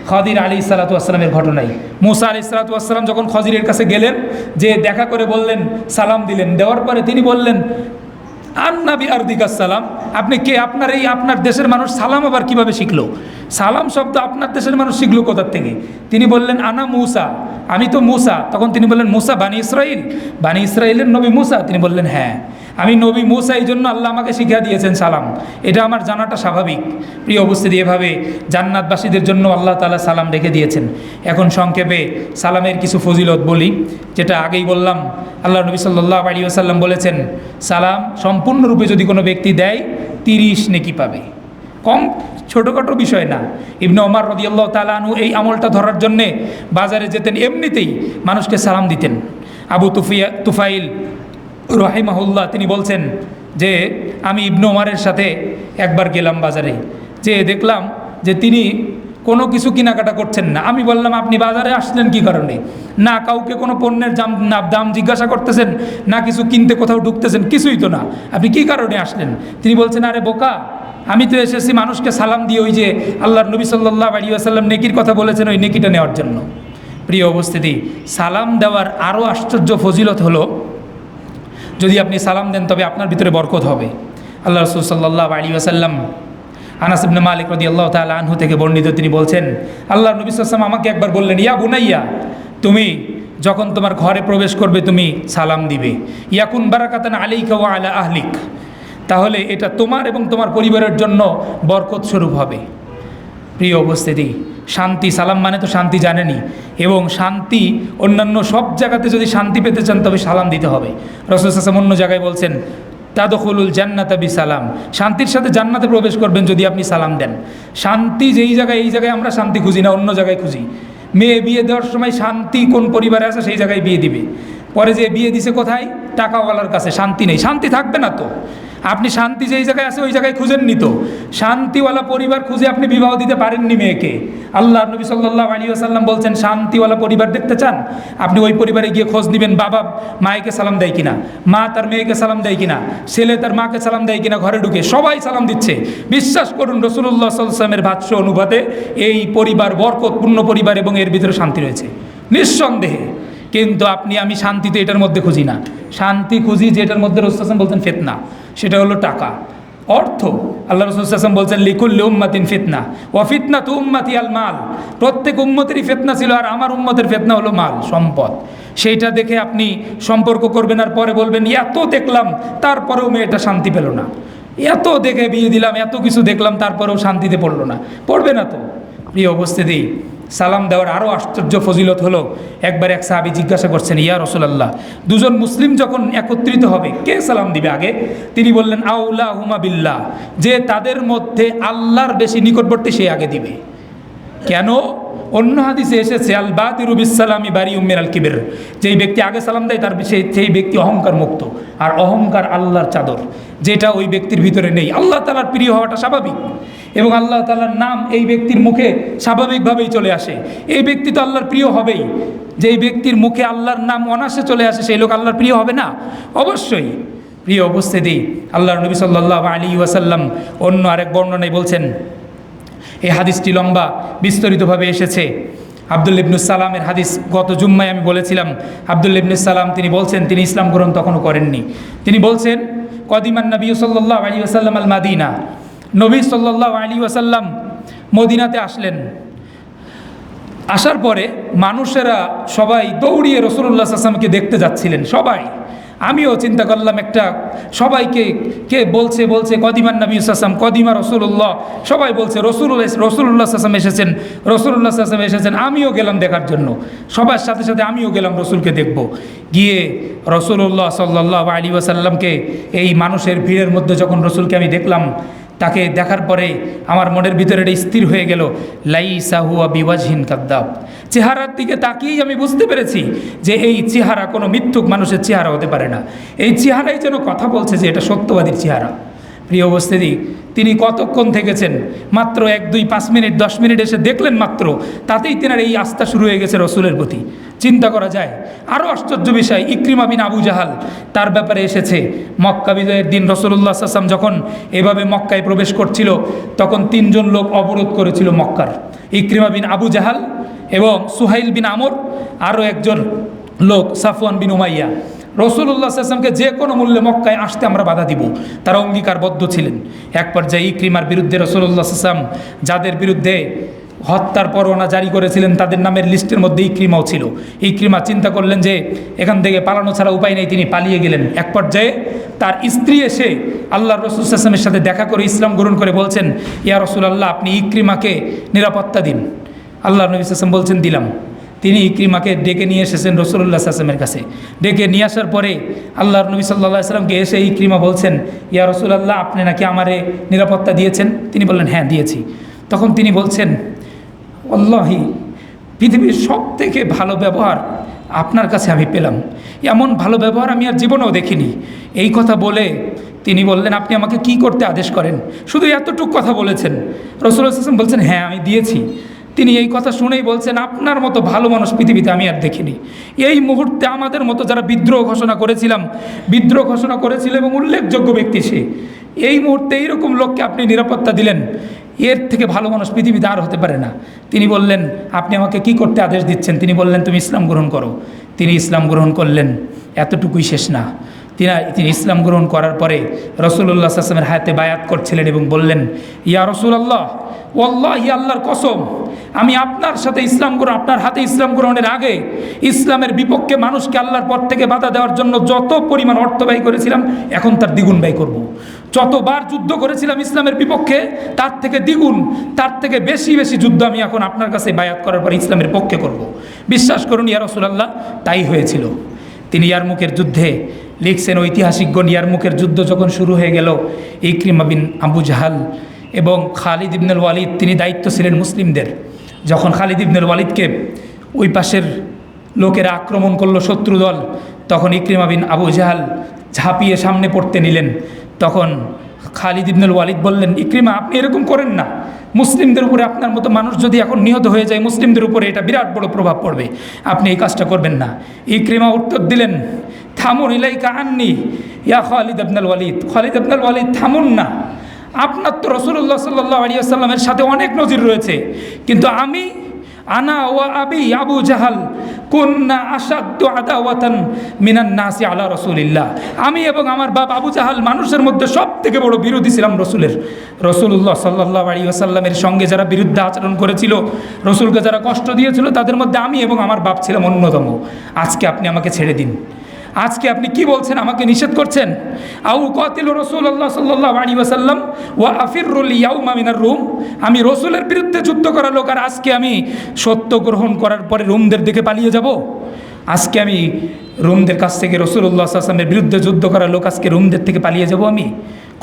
খদির আলাইহিস সালাতু ওয়াস সালামের ঘটনায়। মুসা আলাইহিস সালাতু ওয়াস সালাম যখন খদিরের কাছে গেলেন, যে দেখা করে বললেন, সালাম দিলেন, দেওয়ার পরে তিনি বললেন, আন্নাবি আরদিকাস সালাম, আপনি কে? আপনার দেশের মানুষ সালাম আবার কিভাবে শিখলো? সালাম শব্দ আপনার দেশের মানুষ শিখলো কোথার থেকে? তিনি বললেন, আনা মুসা, আমি তো মুসা। তখন তিনি বললেন, মুসা বানি ইসরাইল, বানি ইসরাইলের নবী মুসা? তিনি বললেন, হ্যাঁ। আমি নবী মুসা, এই জন্য আল্লাহ আমাকে শিক্ষা দিয়েছেন সালাম, এটা আমার জানাটা স্বাভাবিক। প্রিয় উপস্থিতি, এভাবে জান্নাতবাসীদের জন্য আল্লাহ তাআলা সালাম রেখে দিয়েছেন। এখন সংক্ষেপে সালামের কিছু ফজিলত বলি, যেটা আগেই বললাম। আল্লাহ নবী সাল্লাল্লাহু আলাইহি ওয়াসাল্লাম বলেছেন, সালাম সম্পূর্ণরূপে যদি কোনো ব্যক্তি দেয় 30 নেকি পাবে। কম ছোটোখাটো বিষয় না। ইবনে ওমর রাদিয়াল্লাহু তাআলা আনহু এই আমলটা ধরার জন্যে বাজারে যেতেন, এমনিতেই মানুষকে সালাম দিতেন। আবু তুফাইল রাহিমাহুল্লাহ তিনি বলছেন যে আমি ইবনে ওমরের সাথে একবার গেলাম বাজারে, যে দেখলাম যে তিনি কোনো কিছু কেনাকাটা করছেন না। আমি বললাম, আপনি বাজারে আসলেন কী কারণে? না কাউকে কোনো পণ্যের দাম জিজ্ঞাসা করতেছেন, না কিছু কিনতে কোথাও ঢুকতেছেন, কিছুই তো না, আপনি কী কারণে আসলেন? তিনি বলছেন, আরে বোকা, আমি তো এসেছি মানুষকে সালাম দিয়ে ওই যে আল্লাহর নবী সাল্লাল্লাহু আলাইহি ওয়াসাল্লাম নেকির কথা বলেছেন, ওই নেকিটা নেওয়ার জন্য। প্রিয় উপস্থিতি, সালাম দেওয়ার আরও আশ্চর্য ফজিলত হলো, যদি আপনি সালাম দেন তবে আপনার ভিতরে বরকত হবে। আল্লাহ রাসূল সাল্লাল্লাহু আলাইহি ওয়াসাল্লাম আনাস ইবনে মালিক রাদিয়াল্লাহু তাআলা আনহু থেকে বর্ণিত, তিনি বলছেন, আল্লাহর নবী সাল্লাল্লাহু আলাইহি ওয়াসাল্লাম আমাকে একবার বললেন, ইয়া বুনাইয়া, তুমি যখন তোমার ঘরে প্রবেশ করবে তুমি সালাম দিবে, ইয়াকুন বারাকাতান আলাইকা ওয়া আলা আহলিক, তাহলে এটা তোমার এবং তোমার পরিবারের জন্য বরকত স্বরূপ হবে। প্রিয় উপস্থিতি, শান্তি, সালাম মানে তো শান্তি জানেনি, এবং শান্তি অন্যান্য সব জায়গাতে যদি শান্তি পেতে চান তবে সালাম দিতে হবে। রাসূল সাল্লাল্লাহু আলাইহি ওয়াসাল্লাম অন্য জায়গায় বলছেন, তাদখুলুল জান্নাতা বিসালাম, শান্তির সাথে জান্নাতে প্রবেশ করবেন যদি আপনি সালাম দেন। শান্তি যেই জায়গায়, এই জায়গায় আমরা শান্তি খুঁজি না, অন্য জায়গায় খুঁজি। মেয়ে বিয়ে দেওয়ার সময় শান্তি কোন পরিবারে আছে সেই জায়গায় বিয়ে দিবে, পরে যে বিয়ে দিছে কোথায়? টাকাওয়ালার কাছে। শান্তি নেই, শান্তি থাকবে না তো। আপনি শান্তি যেই জায়গায় আছে ওই জায়গায় খুঁজেননি তো, শান্তিওয়ালা পরিবার খুঁজে আপনি বিবাহ দিতে পারেননি মেয়েকে। আল্লাহ নবী সাল্লাল্লাহু আলাইহি ওয়াসাল্লাম বলছেন, শান্তিওয়ালা পরিবার দেখতে চান, আপনি ওই পরিবারে গিয়ে খোঁজ দিবেন, বাবা মায়েকে সালাম দেয় কিনা, মা তার মেয়েকে সালাম দেয় কিনা, ছেলে তার মাকে সালাম দেয় কিনা, ঘরে ঢুকে সবাই সালাম দিচ্ছে। বিশ্বাস করুন, রাসূলুল্লাহ সাল্লাল্লাহু আলাইহি ওয়াসাল্লামের ভাষ্য অনুবাদে এই পরিবার বরকতপূর্ণ পরিবার এবং এর ভিতরে শান্তি রয়েছে নিঃসন্দেহে। কিন্তু আপনি আমি শান্তিতে এটার মধ্যে খুঁজি না, শান্তি খুঁজি যেটার মধ্যে রাসূল সাল্লাল্লাহু আলাইহি ওয়াসাল্লাম বলছেন ফিতনা, সেটা হলো টাকা, অর্থ। আল্লাহ রাসূল সাল্লাল্লাহু আলাইহি ওয়াসাল্লাম বলছেন, লিকুল্লি উম্মাতিন ফিতনা ওয়া ফিতনাতু উম্মতি আল মাল, প্রত্যেক উম্মতেরই ফিতনা ছিল, আর আমার উম্মতের ফিতনা হলো মাল, সম্পদ। সেইটা দেখে আপনি সম্পর্ক করবেন, আর পরে বলবেন, এত দেখলাম তারপরেও মেয়েটা শান্তি পেল না, এত দেখে বিয়ে দিলাম, এত কিছু দেখলাম তারপরেও শান্তিতে পড়লো না, পড়বে না তো। প্রিয় উপস্থিতি, সালাম দেওয়ার আরও আশ্চর্য ফজিলত হলো, একবার এক সাহাবী জিজ্ঞাসা করছেন, ইয়া রাসূলুল্লাহ, দুজন মুসলিম যখন একত্রিত হবে কে সালাম দিবে আগে? তিনি বললেন, আউলাহুমা বিল্লাহ, যে তাদের মধ্যে আল্লাহর বেশি নিকটবর্তী সে আগে দিবে। কেন? অন্য হাদিসে এসেছে, আল বাদিরু বিসসালামি বারিউম মিনাল কিবর, যেই ব্যক্তি আগে সালাম দেয় তার সেই ব্যক্তি অহংকার মুক্ত, আর অহংকার আল্লাহর চাদর, যেটা ওই ব্যক্তির ভিতরে নেই। আল্লাহ তাআলার প্রিয় হওয়াটা স্বাভাবিক, এবং আল্লাহ তাআলার নাম এই ব্যক্তির মুখে স্বাভাবিকভাবেই চলে আসে। এই ব্যক্তি তো আল্লাহর প্রিয় হবেই। যেই ব্যক্তির মুখে আল্লাহর নাম অনায়াসে চলে আসে সেই লোক আল্লাহর প্রিয় হবে না? অবশ্যই। প্রিয় উপস্থিতি, আল্লাহর নবী সাল্লাল্লাহু আলাইহি ওয়াসাল্লাম অন্য আরেক বর্ণনায় বলছেন, এই হাদিসটি লম্বা, বিস্তারিতভাবে এসেছে। আব্দুল্লাহ ইবনে সালামের হাদিস, গত জুম্মায় আমি বলেছিলাম, আব্দুল্লাহ ইবনে সালাম তিনি বলছেন, তিনি ইসলাম গ্রহণ তখনও করেননি। তিনি বলছেন, কদিমান নবী সাল্লাল্লাহু আলাইহি ওয়াসাল্লাম আল মাদিনা, নবী সাল্লাল্লাহু আলাইহি ওয়াসাল্লাম মদিনাতে আসলেন। আসার পরে মানুষেরা সবাই দৌড়িয়ে রাসূলুল্লাহ সাল্লাল্লাহু আলাইহি ওয়াসাল্লামকে দেখতে যাচ্ছিলেন, সবাই। আমিও চিন্তা করলাম, একটা সবাইকে কে বলছে কদিমান নবী সাল্লাল্লাহু আলাইহি ওয়াসাল্লাম, কদিমা রাসূলুল্লাহ, সবাই বলছে রাসূলুল্লাহ সাল্লাল্লাহু আলাইহি ওয়াসাল্লাম এসেছেন, রাসূলুল্লাহ সাল্লাল্লাহু আলাইহি ওয়াসাল্লাম এসেছেন। আমিও গেলাম দেখার জন্য, সবার সাথে সাথে আমিও গেলাম রসুলকে দেখব। গিয়ে রাসূলুল্লাহ সাল্লাল্লাহু আলাইহি ওয়াসাল্লামকে এই মানুষের ভিড়ের মধ্যে যখন রসুলকে আমি দেখলাম, তাকে দেখার পরে আমার মনের ভিতরে এটা স্থির হয়ে গেল, লাইসা হুয়া বিওয়াজহিন কাদ্দাব, চেহারার দিকে তাকিয়েই আমি বুঝতে পেরেছি যে এই চেহারা কোনো মিথ্যুক মানুষের চেহারা হতে পারে না। এই চেহারাই যেন কথা বলছে যে এটা সত্যবাদীর চেহারা। প্রিয় উপস্থিতি, তিনি কতক্ষণ থেকেছেন? মাত্র 1, 2, 5 মিনিট, 10 মিনিট এসে দেখলেন মাত্র, তাতেই তেনার এই আস্থা শুরু হয়ে গেছে রসুলের প্রতি। চিন্তা করা যায়। আরও আশ্চর্য বিষয়, ইকরিমা বিন আবু জাহাল, তার ব্যাপারে এসেছে, মক্কা বিজয়ের দিন রাসূলুল্লাহ সাল্লাল্লাহু আলাইহি ওয়াসাল্লাম যখন এভাবে মক্কায় প্রবেশ করছিল, তখন 3 জন লোক অবরোধ করেছিল মক্কার, ইকরিমা বিন আবু জাহাল এবং সুহাইল বিন আমর, আরও একজন লোক সাফওয়ান বিন উমাইয়া। রাসূলুল্লাহ সাল্লাল্লাহু আলাইহি ওয়াসাল্লামকে যে কোনো মূল্যে মক্কায় আসতে আমরা বাধা দিব, তারা অঙ্গীকারবদ্ধ ছিলেন। এক পর্যায়ে ইকরিমার বিরুদ্ধে রাসূলুল্লাহ সাল্লাল্লাহু আলাইহি ওয়াসাল্লাম, যাদের বিরুদ্ধে হত্যার পরোয়ানা জারি করেছিলেন, তাদের নামের লিস্টের মধ্যে ইকরিমাও ছিল। ইকরিমা চিন্তা করলেন যে এখান থেকে পালানো ছাড়া উপায় নেই, তিনি পালিয়ে গেলেন। এক পর্যায়ে তার স্ত্রী এসে আল্লাহর রাসূল সাল্লাল্লাহু আলাইহি ওয়াসাল্লামের সাথে দেখা করে ইসলাম গ্রহণ করে বলছেন, ইয়া রাসূলুল্লাহ, আপনি ইকরিমাকে নিরাপত্তা দিন। আল্লাহর নবী সাল্লাল্লাহু আলাইহি ওয়াসাল্লাম বলছেন, দিলাম। তিনি ইকরিমাকে ডেকে নিয়ে এসেছেন রাসূলুল্লাহ সাল্লাল্লাহু আলাইহি ওয়াসাল্লামের কাছে। ডেকে নিয়ে আসার পরে আল্লাহর নবী সাল্লাল্লাহু আলাইহি ওয়াসাল্লামকে এসে ইকরিমা বলছেন, ইয়া রাসূলুল্লাহ, আপনি নাকি আমারে নিরাপত্তা দিয়েছেন? তিনি বললেন, হ্যাঁ দিয়েছি। তখন তিনি বলছেন, আল্লাহি, পৃথিবীর সব থেকে ভালো ব্যবহার আপনার কাছে আমি পেলাম, এমন ভালো ব্যবহার আমি আর জীবনেও দেখিনি। এই কথা বলে তিনি বললেন, আপনি আমাকে কি করতে আদেশ করেন? শুধু এতটুকু কথা বলেছেন। রাসূলুল্লাহ সাল্লাল্লাহু আলাইহি ওয়াসাল্লাম বলছেন, হ্যাঁ আমি দিয়েছি। তিনি এই কথা শুনেই বলছেন, আপনার মতো ভালো মানুষ পৃথিবীতে আমি আর দেখিনি। এই মুহূর্তে আমাদের মতো যারা বিদ্রোহ ঘোষণা করেছিল এবং উল্লেখযোগ্য ব্যক্তি সে, এই মুহূর্তে এইরকম লোককে আপনি নিরাপত্তা দিলেন, এর থেকে ভালো মানুষ পৃথিবীতে আর হতে পারে না। তিনি বললেন, আপনি আমাকে কি করতে আদেশ দিচ্ছেন? তিনি বললেন, তুমি ইসলাম গ্রহণ করো। তিনি ইসলাম গ্রহণ করলেন। এতটুকুই শেষ না, তিনি ইসলাম গ্রহণ করার পরে রাসূলুল্লাহ সাল্লাল্লাহু আলাইহি ওয়াসাল্লামের হাতে বায়াত করছিলেন এবং বললেন, ইয়া রাসূলুল্লাহ, ওয়াল্লাহি, আল্লাহর কসম, আমি আপনার হাতে ইসলাম গ্রহণের আগে ইসলামের বিপক্ষে মানুষকে আল্লাহর পথ থেকে বাধা দেওয়ার জন্য যত পরিমাণ অর্থ ব্যয় করেছিলাম, এখন তার দ্বিগুণ ব্যয় করব। যতবার যুদ্ধ করেছিলাম ইসলামের বিপক্ষে, তার থেকে দ্বিগুণ, তার থেকে বেশি যুদ্ধ আমি এখন আপনার কাছে বায়াত করার পর ইসলামের পক্ষে করব। বিশ্বাস করুন ইয়া রাসূলুল্লাহ, তাই হয়েছিল। তিনি ইয়ারমুকের যুদ্ধে লিখছেন, ঐতিহাসিকগণ, ইয়ারমুকের যুদ্ধ যখন শুরু হয়ে গেল, ইকরিমা বিন আবু জাহাল এবং খালিদ ইবনুল ওয়ালিদ, তিনি দায়িত্ব ছিলেন মুসলিমদের। যখন খালিদ ইবনুল ওয়ালিদকে ওই পাশের লোকেরা আক্রমণ করলো, শত্রু দল, তখন ইকরিমা বিন আবু জাহাল ঝাঁপিয়ে সামনে পড়তে নিলেন। তখন খালিদ ইবনুল ওয়ালিদ বললেন, ইকরিমা, আপনি এরকম করেন না। মুসলিমদের উপরে আপনার মতো মানুষ যদি এখন নিহত হয়ে যায়, মুসলিমদের উপরে এটা বিরাট বড় প্রভাব পড়বে, আপনি এই কাজটা করবেন না। ইকরিমা উত্তর দিলেন, থামুন, ইলাইকা আন্নি ইয়া খালিদ ইবনুল ওয়ালিদ। খালিদ ইবনুল ওয়ালিদ, থামুন না। আপনার তো রাসূলুল্লাহ সাল্লাল্লাহু আলাইহি ওয়াসাল্লামের সাথে অনেক নজির রয়েছে, কিন্তু আনা ওয়া আবি আবু জাহাল কুন্না আশাদ্দু আদাওয়াতান মিনান নাসি আলা রাসূলিল্লাহ। আমি এবং আমার বাপ আবু জাহাল মানুষের মধ্যে সব থেকে বড় বিরোধী ছিলাম রাসূলুল্লাহ সাল্লাল্লাহু আলাইহি ওয়াসাল্লামের সঙ্গে যারা বিরুদ্ধে আচরণ করেছিল, রসুলকে যারা কষ্ট দিয়েছিল, তাদের মধ্যে আমি এবং আমার বাপ ছিলাম অন্যতম। আজকে আপনি আমাকে ছেড়ে দিন। আজকে আপনি কি বলছেন? আমাকে নিষেধ করছেন। আউ কাতিলু রাসূলুল্লাহ সাল্লাল্লাহু আলাইহি ওয়াসাল্লাম ওয়া আফিরুল ইয়াউমা মিনার রুম। আমি রসুলের বিরুদ্ধে যুদ্ধ করা লোক, আর আজকে আমি সত্য গ্রহণ করার পরে রোমদের দিকে পালিয়ে যাব? আজকে আমি রোমদের কাছ থেকে, রাসূলুল্লাহ সাল্লাল্লাহু আলাইহি ওয়াসাল্লামের বিরুদ্ধে যুদ্ধ করা লোক, আজকে রোমদের থেকে পালিয়ে যাব আমি?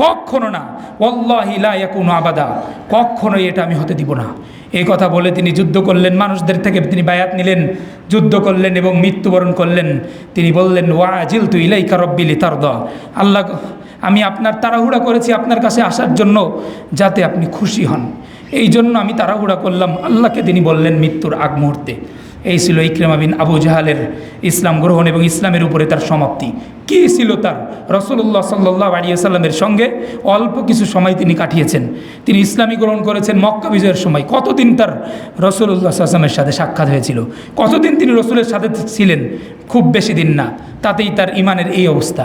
কখনো না, ওয়াল্লাহি লা ইয়াকুনু আবাদা, কখনোই এটা আমি হতে দিব না। এই কথা বলে তিনি যুদ্ধ করলেন, মানুষদের থেকে তিনি বায়াত নিলেন, যুদ্ধ করলেন এবং মৃত্যুবরণ করলেন। তিনি বললেন, ওয়া আজিলতু ইলাইকা রাব্বি লিতারদা, আল্লাহ, আমি আপনার তাড়াহুড়া করেছি আপনার কাছে আসার জন্য, যাতে আপনি খুশি হন, এই জন্য আমি তাড়াহুড়া করলাম। আল্লাহকে তিনি বললেন মৃত্যুর আগ মুহূর্তে। এই ছিল ইকরিমা বিন আবু জাহালের ইসলাম গ্রহণ এবং ইসলামের উপরে তার সমাপ্তি। কী ছিল তার? রাসূলুল্লাহ সাল্লাল্লাহু আলাইহি ওয়াসাল্লামের সঙ্গে অল্প কিছু সময় তিনি কাটিয়েছেন। তিনি ইসলামী গ্রহণ করেছেন মক্কা বিজয়ের সময়। কতদিন তার রাসূলুল্লাহ সাল্লাল্লাহু আলাইহি ওয়াসাল্লামের সাথে সাক্ষাৎ হয়েছিল? কতদিন তিনি রসুলের সাথে ছিলেন? খুব বেশি দিন না, তাতেই তার ইমানের এই অবস্থা।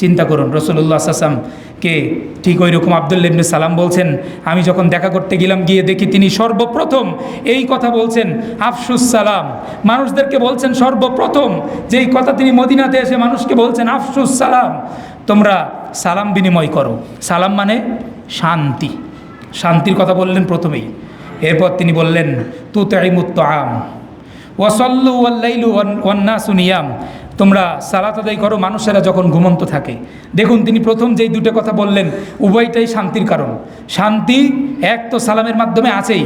চিন্তা করুন, রাসূলুল্লাহ সাল্লাল্লাহু আলাইহি ওয়াসাল্লামকে ঠিক ওই রকম আব্দুল্লাহ ইবনে সালাম বলছেন, আমি যখন দেখা করতে গেলাম, গিয়ে দেখি তিনি সর্বপ্রথম এই কথা বলছেন, আফসুস সালাম। মানুষদেরকে বলছেন সর্বপ্রথম যেই কথা, তিনি মদিনাতে এসে মানুষকে বলছেন, আফসুস সালাম, তোমরা সালাম বিনিময় করো। সালাম মানে শান্তি, শান্তির কথা বললেন প্রথমেই। এরপর তিনি বললেন, তুতঈমুত তাআম ওয়া সাল্লু ওয়াল লাইলু ওয়ান নাসু নিয়াম, তোমরা সালাত আদায় করো মানুষেরা যখন ঘুমন্ত থাকে। দেখুন, তিনি প্রথম যেই দুটো কথা বললেন, উভয়টাই শান্তির কারণ। শান্তি এক তো সালামের মাধ্যমে আছেই।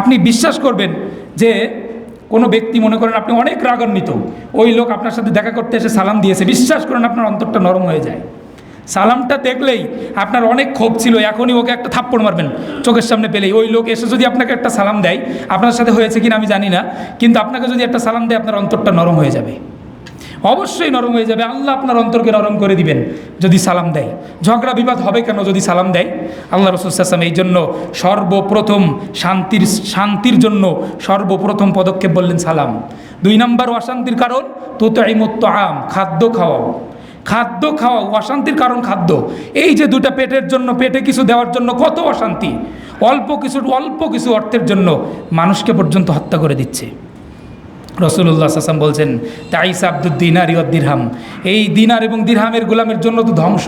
আপনি বিশ্বাস করবেন যে কোনো ব্যক্তি, মনে করেন আপনি অনেক রাগান্বিত, ওই লোক আপনার সাথে দেখা করতে এসে সালাম দিয়েছে, বিশ্বাস করেন আপনার অন্তরটা নরম হয়ে যায়। সালামটা দেখলেই আপনার অনেক ক্ষোভ ছিল, এখনই ওকে একটা থাপ্পড় মারবেন চোখের সামনে পেলেই। ওই লোক এসে যদি আপনাকে একটা সালাম দেয়, আপনার সাথে হয়েছে কিনা আমি জানি না, কিন্তু আপনাকে যদি একটা সালাম দেয়, আপনার অন্তরটা নরম হয়ে যাবে, অবশ্যই নরম হয়ে যাবে। আল্লাহ আপনার অন্তরকে নরম করে দিবেন যদি সালাম দেয়। ঝগড়া বিবাদ হবে কেন যদি সালাম দেয়? আল্লাহ রাসূল সাল্লাল্লাহু আলাইহি ওয়াসাল্লাম এই জন্য সর্বপ্রথম শান্তির জন্য সর্বপ্রথম পদক্ষেপ বললেন সালাম। 2 নম্বর অশান্তির কারণ তুতঈমুত তাআম, খাদ্য খাওয়াও। খাদ্য খাওয়াও, অশান্তির কারণ খাদ্য। এই যে দুটা পেটের জন্য, পেটে কিছু দেওয়ার জন্য কত অশান্তি। অল্প কিছু অর্থের জন্য মানুষকে পর্যন্ত হত্যা করে দিচ্ছে। রসুল্লাহ সাল্লাম বলছেন তাইসা আব্দুদ দিনার ইয়দ দিরহাম, এই দিনার এবং দিরহামের গোলামের জন্য তো ধ্বংস,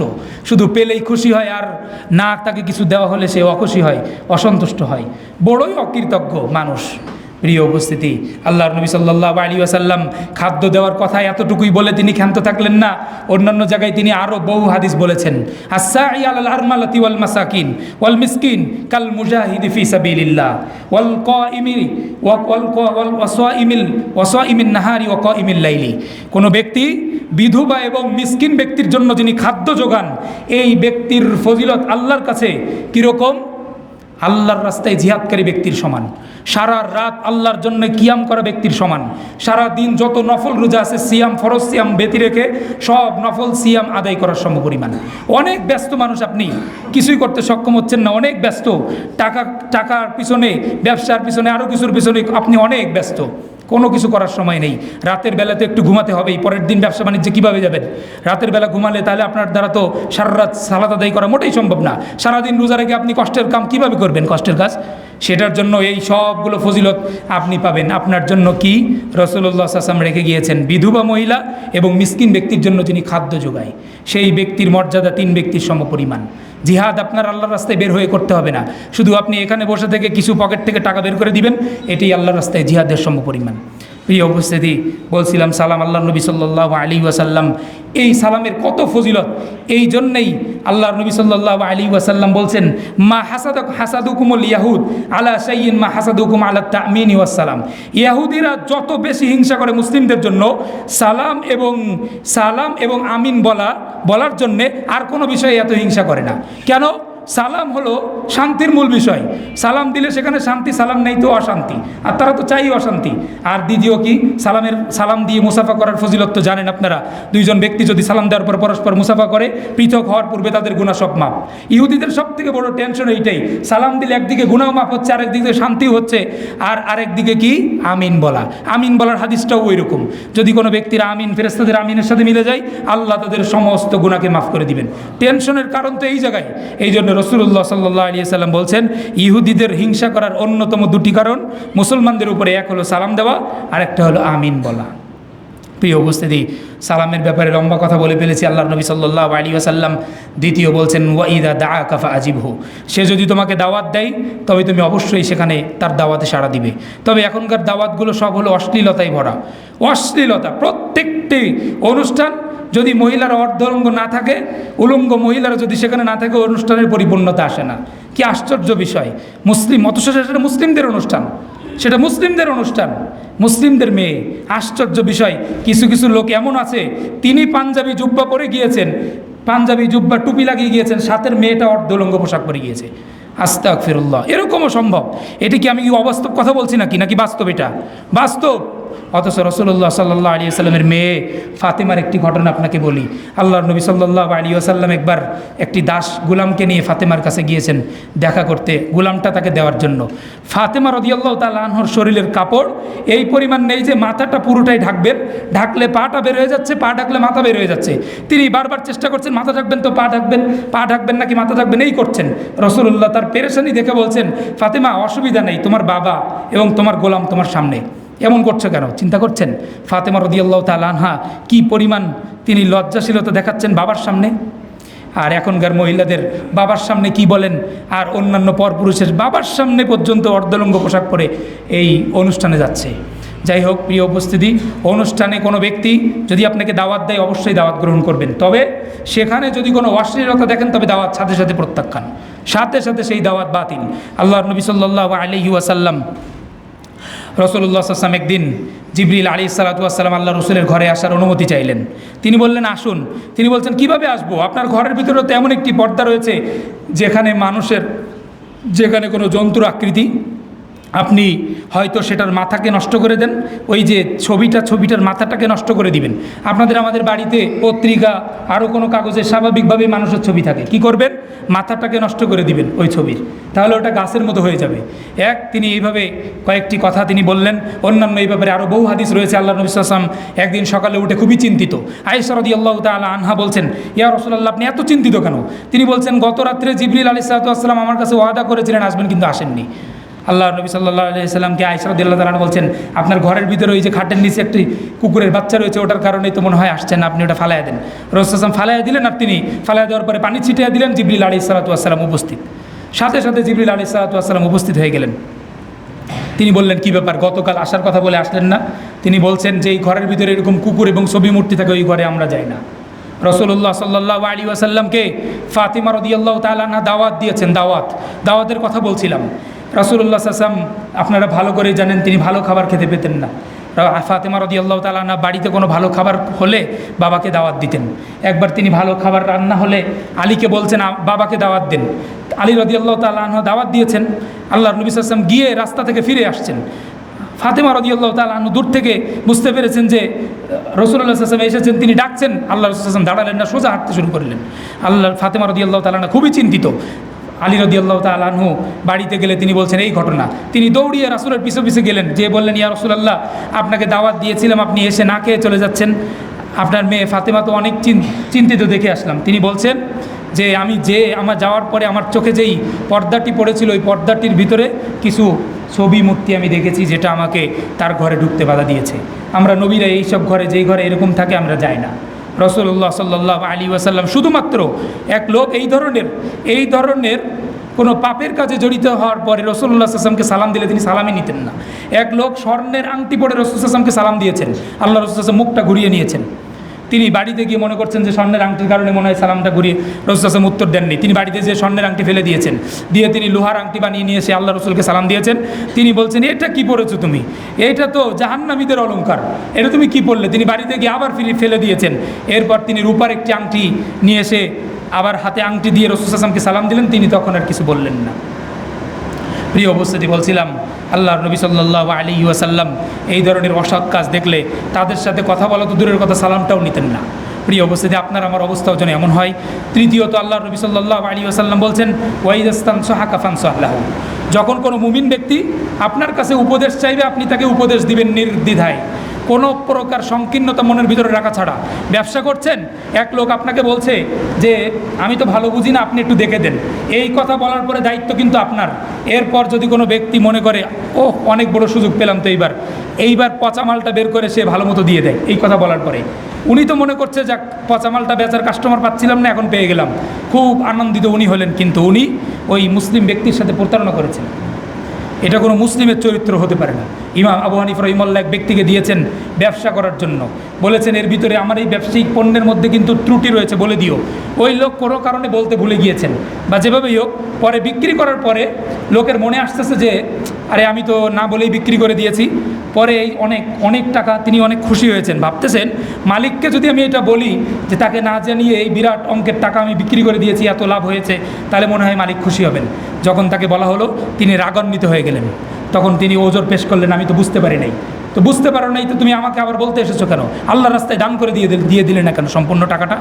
শুধু পেলেই খুশি হয়, আর না তাকে কিছু দেওয়া হলে সে অখুশি হয়, অসন্তুষ্ট হয়, বড়ই অকৃতজ্ঞ মানুষ। প্রিয় উপস্থিতি, আল্লাহর নবী সাল্লাল্লাহু আলাইহি ওয়াসাল্লাম খাদ্য দেওয়ার কথা এতটুকুই বলে তিনি ক্ষান্ত থাকলেন না, অন্যান্য জায়গায় তিনি আরও বহু হাদিস বলেছেন। আস-সাঈ আলাল আরমালাতি ওয়াল মাসাকিন ওয়াল মিসকিন কাল মুজাহিদি ফি সাবিলিল্লাহ ওয়াল কাইমি ওয়াসাইমিন নাহারি ওয়া কাইমিল লাইলি। কোনো ব্যক্তি বিধবা এবং মিসকিন ব্যক্তির জন্য যিনি খাদ্য যোগান, এই ব্যক্তির ফজিলত আল্লাহর কাছে কীরকম? আল্লাহর রাস্তায় জিহাদকারী ব্যক্তির সমান, সারা রাত আল্লাহর জন্য কিয়াম করা ব্যক্তির সমান, সারা দিন যত নফল রোজা আছে সিয়াম, ফরজ সিয়াম ব্যতি রেখে সব নফল সিয়াম আদায় করার সমপরিমাণ। অনেক ব্যস্ত মানুষ, আপনি কিছুই করতে সক্ষম হচ্ছেন না, অনেক ব্যস্ত, টাকার পিছনে, ব্যবসার পিছনে, আরও কিছুর পিছনে আপনি অনেক ব্যস্ত, কোনো কিছু করার সময় নেই। রাতের বেলাতে একটু ঘুমাতে হবেই, পরের দিন ব্যবসা বাণিজ্যে কীভাবে যাবেন? রাতের বেলা ঘুমালে তাহলে আপনার দ্বারা তো সারা রাত সালাত আদায় করা মোটেই সম্ভব না। সারাদিন রোজা রেখে আপনি কষ্টের কাম কীভাবে করবেন? কষ্টের কাজ, সেটার জন্য এই সবগুলো ফজিলত আপনি পাবেন। আপনার জন্য কি রাসূলুল্লাহ সাল্লাল্লাহু আলাইহি ওয়াসাল্লাম রেখে গিয়েছেন? বিধবা মহিলা এবং মিসকিন ব্যক্তির জন্য যিনি খাদ্য যোগায়, সেই ব্যক্তির মর্যাদা 3 ব্যক্তির সমপরিমাণ। জিহাদ আপনার আল্লাহর রাস্তায় বের হয়ে করতে হবে না, শুধু আপনি এখানে বসে থেকে কিছু পকেট থেকে টাকা বের করে দিবেন, এটাই আল্লাহর রাস্তায় জিহাদের সমপরিমাণ। প্রিয় উপস্থিতি, বলছিলাম সালাম আল্লাহর নবী সাল্লাল্লাহু আলাইহি ওয়াসাল্লাম, এই সালামের কত ফজিলত। এই জন্যেই আল্লাহর নবী সাল্লাল্লাহু আলাইহি ওয়াসাল্লাম বলছেন মা হাসাদুকুমুল ইয়াহুদ আলা শাইইন মা হাসাদুকুম আলা তামিনি ওয়াস সালাম। ইয়াহুদিরা যত বেশি হিংসা করে মুসলিমদের জন্য সালাম এবং আমিন বলার জন্যে আর কোনো বিষয়ে এত হিংসা করে না। কেন? সালাম হলো শান্তির মূল বিষয়, সালাম দিলে সেখানে শান্তি, সালাম নেই তো অশান্তি, আর তারা তো চাই অশান্তি। আর দ্বিতীয় কি, সালাম দিয়ে মুসাফা করার ফজিলত তো জানেন আপনারা। 2 জন ব্যক্তি যদি সালাম দেওয়ার পর পরস্পর মুসাফা করে, পৃথক হওয়ার পূর্বে তাদের গুনাহ সব মাপ। ইহুদিদের সব থেকে বড় টেনশন এইটাই, সালাম দিলে একদিকে গুনাহ মাপ হচ্ছে, আরেকদিকে শান্তিও হচ্ছে, আর আরেকদিকে কি? আমিন বলা। আমিন বলার হাদিসটাও ওই রকম, যদি কোনো ব্যক্তির আমিন ফেরেশতাদের আমিনের সাথে মিলে যায়, আল্লাহ তাদের সমস্ত গুনাহকে মাফ করে দিবেন। টেনশনের কারণ তো এই জায়গায়। এই জন্য রাসূলুল্লাহ সাল্লাল্লাহু আলাইহি ওয়াসাল্লাম বলছেন ইহুদিদের হিংসা করার অন্যতম 2টি কারণ মুসলমানদের উপরে, এক হলো সালাম দেওয়া, আর একটা হলো আমিন বলা। প্রিয় উপস্থিতি, সালামের ব্যাপারে লম্বা কথা বলে ফেলেছি। আল্লাহর নবী সাল্লাল্লাহু আলাইহি ওয়াসাল্লাম দ্বিতীয় বলছেন ওয়া ইযা দাআকা ফাআজিবহু, সে যদি তোমাকে দাওয়াত দেয় তবে তুমি অবশ্যই সেখানে তার দাওয়াতে সাড়া দিবে। তবে এখনকার দাওয়াতগুলো সব হলো অশ্লীলতায় ভরা, অশ্লীলতা। প্রত্যেকটি অনুষ্ঠান যদি মহিলারা অর্ধলঙ্গ না থাকে, উলঙ্গ মহিলারা যদি সেখানে না থাকে, অনুষ্ঠানের পরিপূর্ণতা আসে না। কি আশ্চর্য বিষয়! অথচ সেটা মুসলিমদের অনুষ্ঠান, সেটা মুসলিমদের অনুষ্ঠান, মুসলিমদের মেয়ে। আশ্চর্য বিষয়, কিছু কিছু লোক এমন আছে, তিনি পাঞ্জাবি জুব্বা পরে গিয়েছেন, পাঞ্জাবি জুব্বা টুপি লাগিয়ে গিয়েছেন, সাথের মেয়েটা অর্ধলঙ্গ পোশাক পরে গিয়েছে। আস্তাগফিরুল্লাহ, এরকমও সম্ভব? এটি কি আমি অবাস্তব কথা বলছি নাকি বাস্তব? এটা বাস্তব। অথচ রাসূলুল্লাহ সাল্লাল্লাহু আলাইহি ওয়াসাল্লামের মেয়ে ফাতেমার একটি ঘটনা আপনাকে বলি। আল্লাহর নবী সাল্লাল্লাহু আলাইহি ওয়াসাল্লাম একবার একটি দাস গোলামকে নিয়ে ফাতেমার কাছে গিয়েছেন দেখা করতে, গোলামটা তাকে দেওয়ার জন্য। ফাতেমা রাদিয়াল্লাহু তাআলা আনহার শরীরের কাপড় এই পরিমাণ নেই যে মাথাটা পুরোটাই ঢাকবেন, ঢাকলে পাটা বের হয়ে যাচ্ছে, পা ঢাকলে মাথা বের হয়ে যাচ্ছে। তিনি বারবার চেষ্টা করছেন মাথা ঢাকবেন তো পা ঢাকবেন, পা ঢাকবেন নাকি মাথা ঢাকবেন, এই করছেন। রাসূলুল্লাহ তার পেরেশানি দেখে বলছেন ফাতেমা অসুবিধা নেই, তোমার বাবা এবং তোমার গোলাম তোমার সামনে, এমন করছো কেন? চিন্তা করছেন ফাতেমা রাদিয়াল্লাহু তাআলা আনহা কি পরিমাণ তিনি লজ্জাশীলতা দেখাচ্ছেন বাবার সামনে। আর এখনকার মহিলাদের বাবার সামনে কি বলেন, আর অন্যান্য পরপুরুষের বাবার সামনে পর্যন্ত অর্ধলঙ্গ পোশাক পরে এই অনুষ্ঠানে যাচ্ছে। যাই হোক, প্রিয় উপস্থিতি, অনুষ্ঠানে কোনো ব্যক্তি যদি আপনাকে দাওয়াত দেয় অবশ্যই দাওয়াত গ্রহণ করবেন। তবে সেখানে যদি কোনো অশ্লীলতা দেখেন তবে দাওয়াত সাথে সাথে প্রত্যাখ্যান, সাথে সাথে সেই দাওয়াত বাতিল। আল্লাহর নবী সাল্লাল্লাহু আলাইহি ওয়াসাল্লাম রাসূলুল্লাহ সাল্লাল্লাহু আলাইহি ওয়াসাল্লাম একদিন জিবরিল আলাইহিস সালাতু ওয়াস সালাম আল্লাহ রসুলের ঘরে আসার অনুমতি চাইলেন। তিনি বললেন আসুন। তিনি বলছেন কিভাবে আসবো? আপনার ঘরের ভিতরে তো এমন একটি পর্দা রয়েছে যেখানে কোনো জন্তুর আকৃতি আপনি হয়তো সেটার মাথাকে নষ্ট করে দেন, ওই যে ছবিটার মাথাটাকে নষ্ট করে দিবেন। আমাদের বাড়িতে পত্রিকা আরও কোনো কাগজে স্বাভাবিকভাবেই মানুষের ছবি থাকে, কি করবেন? মাথাটাকে নষ্ট করে দিবেন ওই ছবির, তাহলে ওটা গাছের মতো হয়ে যাবে। তিনি এইভাবে কয়েকটি কথা তিনি বললেন। অন্যান্য এই ব্যাপারে আরও বহু হাদিস রয়েছে। আল্লাহ নবী সাল্লাল্লাহু আলাইহি ওয়াসাল্লাম একদিন সকালে উঠে খুবই চিন্তিত। আয়েশা রাদিয়াল্লাহু তাআলা আনহা বলছেন, ইয়া রাসূলুল্লাহ, আপনি এত চিন্তিত কেন? তিনি বলছেন, গত রাত্রে জিবরিল আলাইহিস সালাম আমার কাছে ওয়াদা করেছিলেন আসবেন, কিন্তু আসেননি। আল্লাহ নবী সাল্লাল্লাহু আলাইহি সাল্লামকে আয়েশা রাদিয়াল্লাহু তাআলা বলছেন, আপনার ঘরের ভিতরে ওই যে খাটের নিচে একটি কুকুরের বাচ্চা রয়েছে, ওটার কারণেই তো মনে হয় আসছেন না, আপনি ওটা ফালাইয়া দেন। রাসূল সাল্লাল্লাহু ফালাইয়া দিলেন, আর তিনি ফালাইয়া দেওয়ার পরে পানি ছিটিয়ে দিলেন। জিবরিল আলাইহিস সালাম উপস্থিত, সাথে সাথে জিবরিল আলাইহিস সালাম উপস্থিত হয়ে গেলেন। তিনি বললেন, কি ব্যাপার, গতকাল আসার কথা বলে আসলেন না? তিনি বলছেন যে এই ঘরের ভিতরে এরকম কুকুর এবং ছবি মূর্তি থাকে, ওই ঘরে আমরা যাই না। রাসূলুল্লাহ সাল্লাল্লাহু আলাইহি ওয়াসাল্লামকে ফাতিমা রাদিয়াল্লাহু তাআলা আনহা দাওয়াত দিয়েছেন। দাওয়াতের কথা বলছিলাম। রাসূলুল্লাহ সাল্লাল্লাহু আলাইহি ওয়াসাল্লাম আপনারা ভালো করেই জানেন তিনি ভালো খাবার খেতে পেতেন না। ফাতিমা রাদিয়াল্লাহু তাআলা আনহা বাড়িতে কোনো ভালো খাবার হলে বাবাকে দাওয়াত দিতেন। একবার তিনি ভালো খাবার রান্না হলে আলীকে বলছেন বাবাকে দাওয়াত দেন। আলী রাদিয়াল্লাহু তাআলা আনহু দাওয়াত দিয়েছেন। আল্লাহর নবী সাল্লাল্লাহু আলাইহি ওয়াসাল্লাম গিয়ে রাস্তা থেকে ফিরে আসছেন। ফাতিমা রাদিয়াল্লাহু তাআলা আনহু দূর থেকে বুঝতে পেরেছেন যে রাসূলুল্লাহ সাল্লাল্লাহু আলাইহি ওয়াসাল্লাম এসেছেন, তিনি ডাকছেন। আল্লাহ রাসূল সাল্লাল্লাহু আলাইহি ওয়াসাল্লাম দাঁড়ালেন না, সোজা হাঁটতে শুরু করলেন। ফাতিমা রাদিয়াল্লাহু তাআলা আনহা খুবই চিন্তিত। আলী রাদিয়াল্লাহু তাআলা আনহু বাড়িতে গেলে তিনি বলছেন এই ঘটনা। তিনি দৌড়িয়ে রাসূলের পিছে পিছে গেলেন, যে বললেন, ইয়া রাসূলুল্লাহ, আপনাকে দাওয়াত দিয়েছিলাম, আপনি এসে না খেয়ে চলে যাচ্ছেন। আপনার মেয়ে ফাতিমা তো অনেক চিন্তিত দেখে আসলাম। তিনি বলছেন যে আমার যাওয়ার পরে আমার চোখে যেই পর্দাটি পড়েছিল, ওই পর্দাটির ভিতরে কিছু ছবি মূর্তি আমি দেখেছি, যেটা আমাকে তার ঘরে ঢুকতে বাধা দিয়েছে। আমরা নবীরা এইসব ঘরে, যেই ঘরে এরকম থাকে, আমরা যাই না। রাসূলুল্লাহ সাল্লাল্লাহু আলাইহি ওয়াসাল্লাম শুধুমাত্র এক লোক এই ধরনের কোনো পাপের কাজে জড়িত হওয়ার পরে রাসূলুল্লাহ সাল্লাল্লাহু আলাইহি ওয়াসাল্লামকে সালাম দিলে তিনি সালামই নিতেন না। এক লোক স্বর্ণের আংটি পরে রাসূলুল্লাহ সাল্লাল্লাহু আলাইহি ওয়াসাল্লামকে সালাম দিয়েছেন, আল্লাহ রাসূল সাল্লাল্লাহু আলাইহি ওয়াসাল্লাম মুখটা ঘুরিয়ে নিয়েছেন। তিনি বাড়িতে গিয়ে মনে করছেন যে স্বর্ণের আংটির কারণে মনে হয় সালামটা ঘুরিয়ে রাসূল সাল্লাল্লাহু আলাইহি ওয়াসাল্লাম উত্তর দেননি। তিনি বাড়িতে যে স্বর্ণের আংটি ফেলে দিয়েছেন, দিয়ে তিনি লোহার আংটি বানিয়ে নিয়ে এসে আল্লাহ রসুলকে সালাম দিয়েছেন। তিনি বলছেন, এটা কি পড়েছো তুমি? এটা তো জাহান্নামীদের অলংকার, এটা তুমি কি পড়লে? তিনি বাড়িতে গিয়ে আবার ফেলে দিয়েছেন। এরপর তিনি রূপার একটি আংটি নিয়ে এসে আবার হাতে আংটি দিয়ে রাসূল সাল্লাল্লাহু আলাইহি ওয়াসাল্লামকে সালাম দিলেন। তিনি তখন আর কিছু বললেন না। প্রিয় উপস্থিতি, বলছিলাম আল্লাহর নবী সাল্লাল্লাহু আলাইহি ওয়াসাল্লাম এই ধরনের অসৎ কাজ দেখলে তাদের সাথে কথা বলা তো দূরের কথা, সালামটাও নিতেন না। প্রিয় উপস্থিতি, আপনার আমার অবস্থাও যেন এমন হয়। তৃতীয়ত, আল্লাহর নবী সাল্লাল্লাহু আলাইহি ওয়াসাল্লাম বলছেন, ওয়াইদাস্তানসাহাকা ফানসাহ লাহু, যখন কোনো মুমিন ব্যক্তি আপনার কাছে উপদেশ চাইবে, আপনি তাকে উপদেশ দিবেন নির্দ্বিধায়, কোনো প্রকার সংকীর্ণতা মনের ভিতরে রাখা ছাড়া। ব্যবসা করছেন, এক লোক আপনাকে বলছে যে আমি তো ভালো বুঝি না, আপনি একটু দেখে দেন। এই কথা বলার পরে দায়িত্ব কিন্তু আপনার। এরপর যদি কোনো ব্যক্তি মনে করে, ও অনেক বড় সুযোগ পেলাম তো এইবার পচা মালটা বের করে সে ভালো মতো দিয়ে দেয়, এই কথা বলার পরে উনি তো মনে করছে যাক, পচা মালটা বেচার কাস্টমার পাচ্ছিলাম না, এখন পেয়ে গেলাম, খুব আনন্দিত উনি হলেন। কিন্তু উনি ওই মুসলিম ব্যক্তির সাথে প্রতারণা করেছেন। এটা কোনো মুসলিমের চরিত্র হতে পারে না। ইমাম আবু হানিফা রাহিমাহুল্লাহ এক ব্যক্তিকে দিয়েছেন ব্যবসা করার জন্য, বলেছেন এর ভিতরে আমার এই ব্যবসায়িক পণ্যের মধ্যে কিন্তু ত্রুটি রয়েছে, বলে দিও। ওই লোক কোনো কারণে বলতে ভুলে গিয়েছেন, বা যেভাবেই হোক পরে বিক্রি করার পরে লোকের মনে আসতেছে যে আরে আমি তো না বলেই বিক্রি করে দিয়েছি। পরে এই অনেক টাকা, তিনি অনেক খুশি হয়েছেন, ভাবতেছেন মালিককে যদি আমি এটা বলি যে তাকে না জানিয়ে এই বিরাট অঙ্কের টাকা আমি বিক্রি করে দিয়েছি, এত লাভ হয়েছে, তাহলে মনে হয় মালিক খুশি হবেন। যখন তাকে বলা হলো, তিনি রাগান্বিত হয়ে গেলেন। তখন তিনি ওজর পেশ করলেন, আমি তো বুঝতে পারি নাই। তো বুঝতে পারো নাই তো তুমি আমাকে আবার বলতে এসেছো কেন? আল্লাহর রাস্তায় দান করে দিয়ে দিলে না কেন সম্পূর্ণ টাকাটা?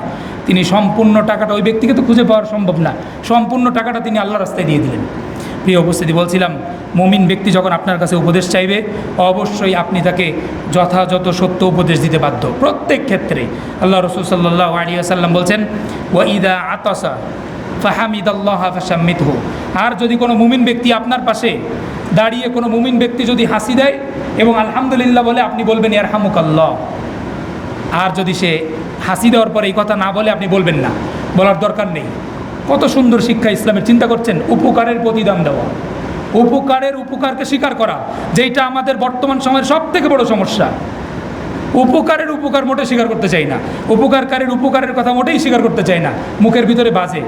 তিনি সম্পূর্ণ টাকাটা, ওই ব্যক্তিকে তো খুঁজে পাওয়া সম্ভব না, সম্পূর্ণ টাকাটা তিনি আল্লাহর রাস্তায় দিয়ে দিলেন। প্রিয় উপস্থিতি, বলছিলাম মুমিন ব্যক্তি যখন আপনার কাছে উপদেশ চাইবে, অবশ্যই আপনি তাকে যথাযথ সত্য উপদেশ দিতে বাধ্য, প্রত্যেক ক্ষেত্রে। আল্লাহ রাসূল সাল্লাল্লাহু আলাইহি ওয়াসাল্লাম বলছেন, ওয়া ইদা আতাসা ফাহামিদাল্লাহ ফাশাম্মিতহু, আর যদি কোনো মুমিন ব্যক্তি আপনার পাশে দাঁড়িয়ে কোনো মুমিন ব্যক্তি যদি হাসি দেয় এবং আলহামদুলিল্লাহ বলে, আপনি বলবেন ইয়ারহামুকাল্লাহ। আর যদি সে হাসি দেওয়ার পরে এই কথা না বলে, আপনি বলবেন না, বলার দরকার নেই। কত সুন্দর শিক্ষা ইসলামের, চিন্তা করছেন? উপকারের প্রতিদান দেওয়া, উপকারকে স্বীকার করা, যেটা আমাদের বর্তমান সময়ের সব থেকে বড় সমস্যা। উপকার মোটেই স্বীকার করতে চাই না, উপকারের কথা মোটেই স্বীকার করতে চাই না, মুখের ভিতরে বাজে।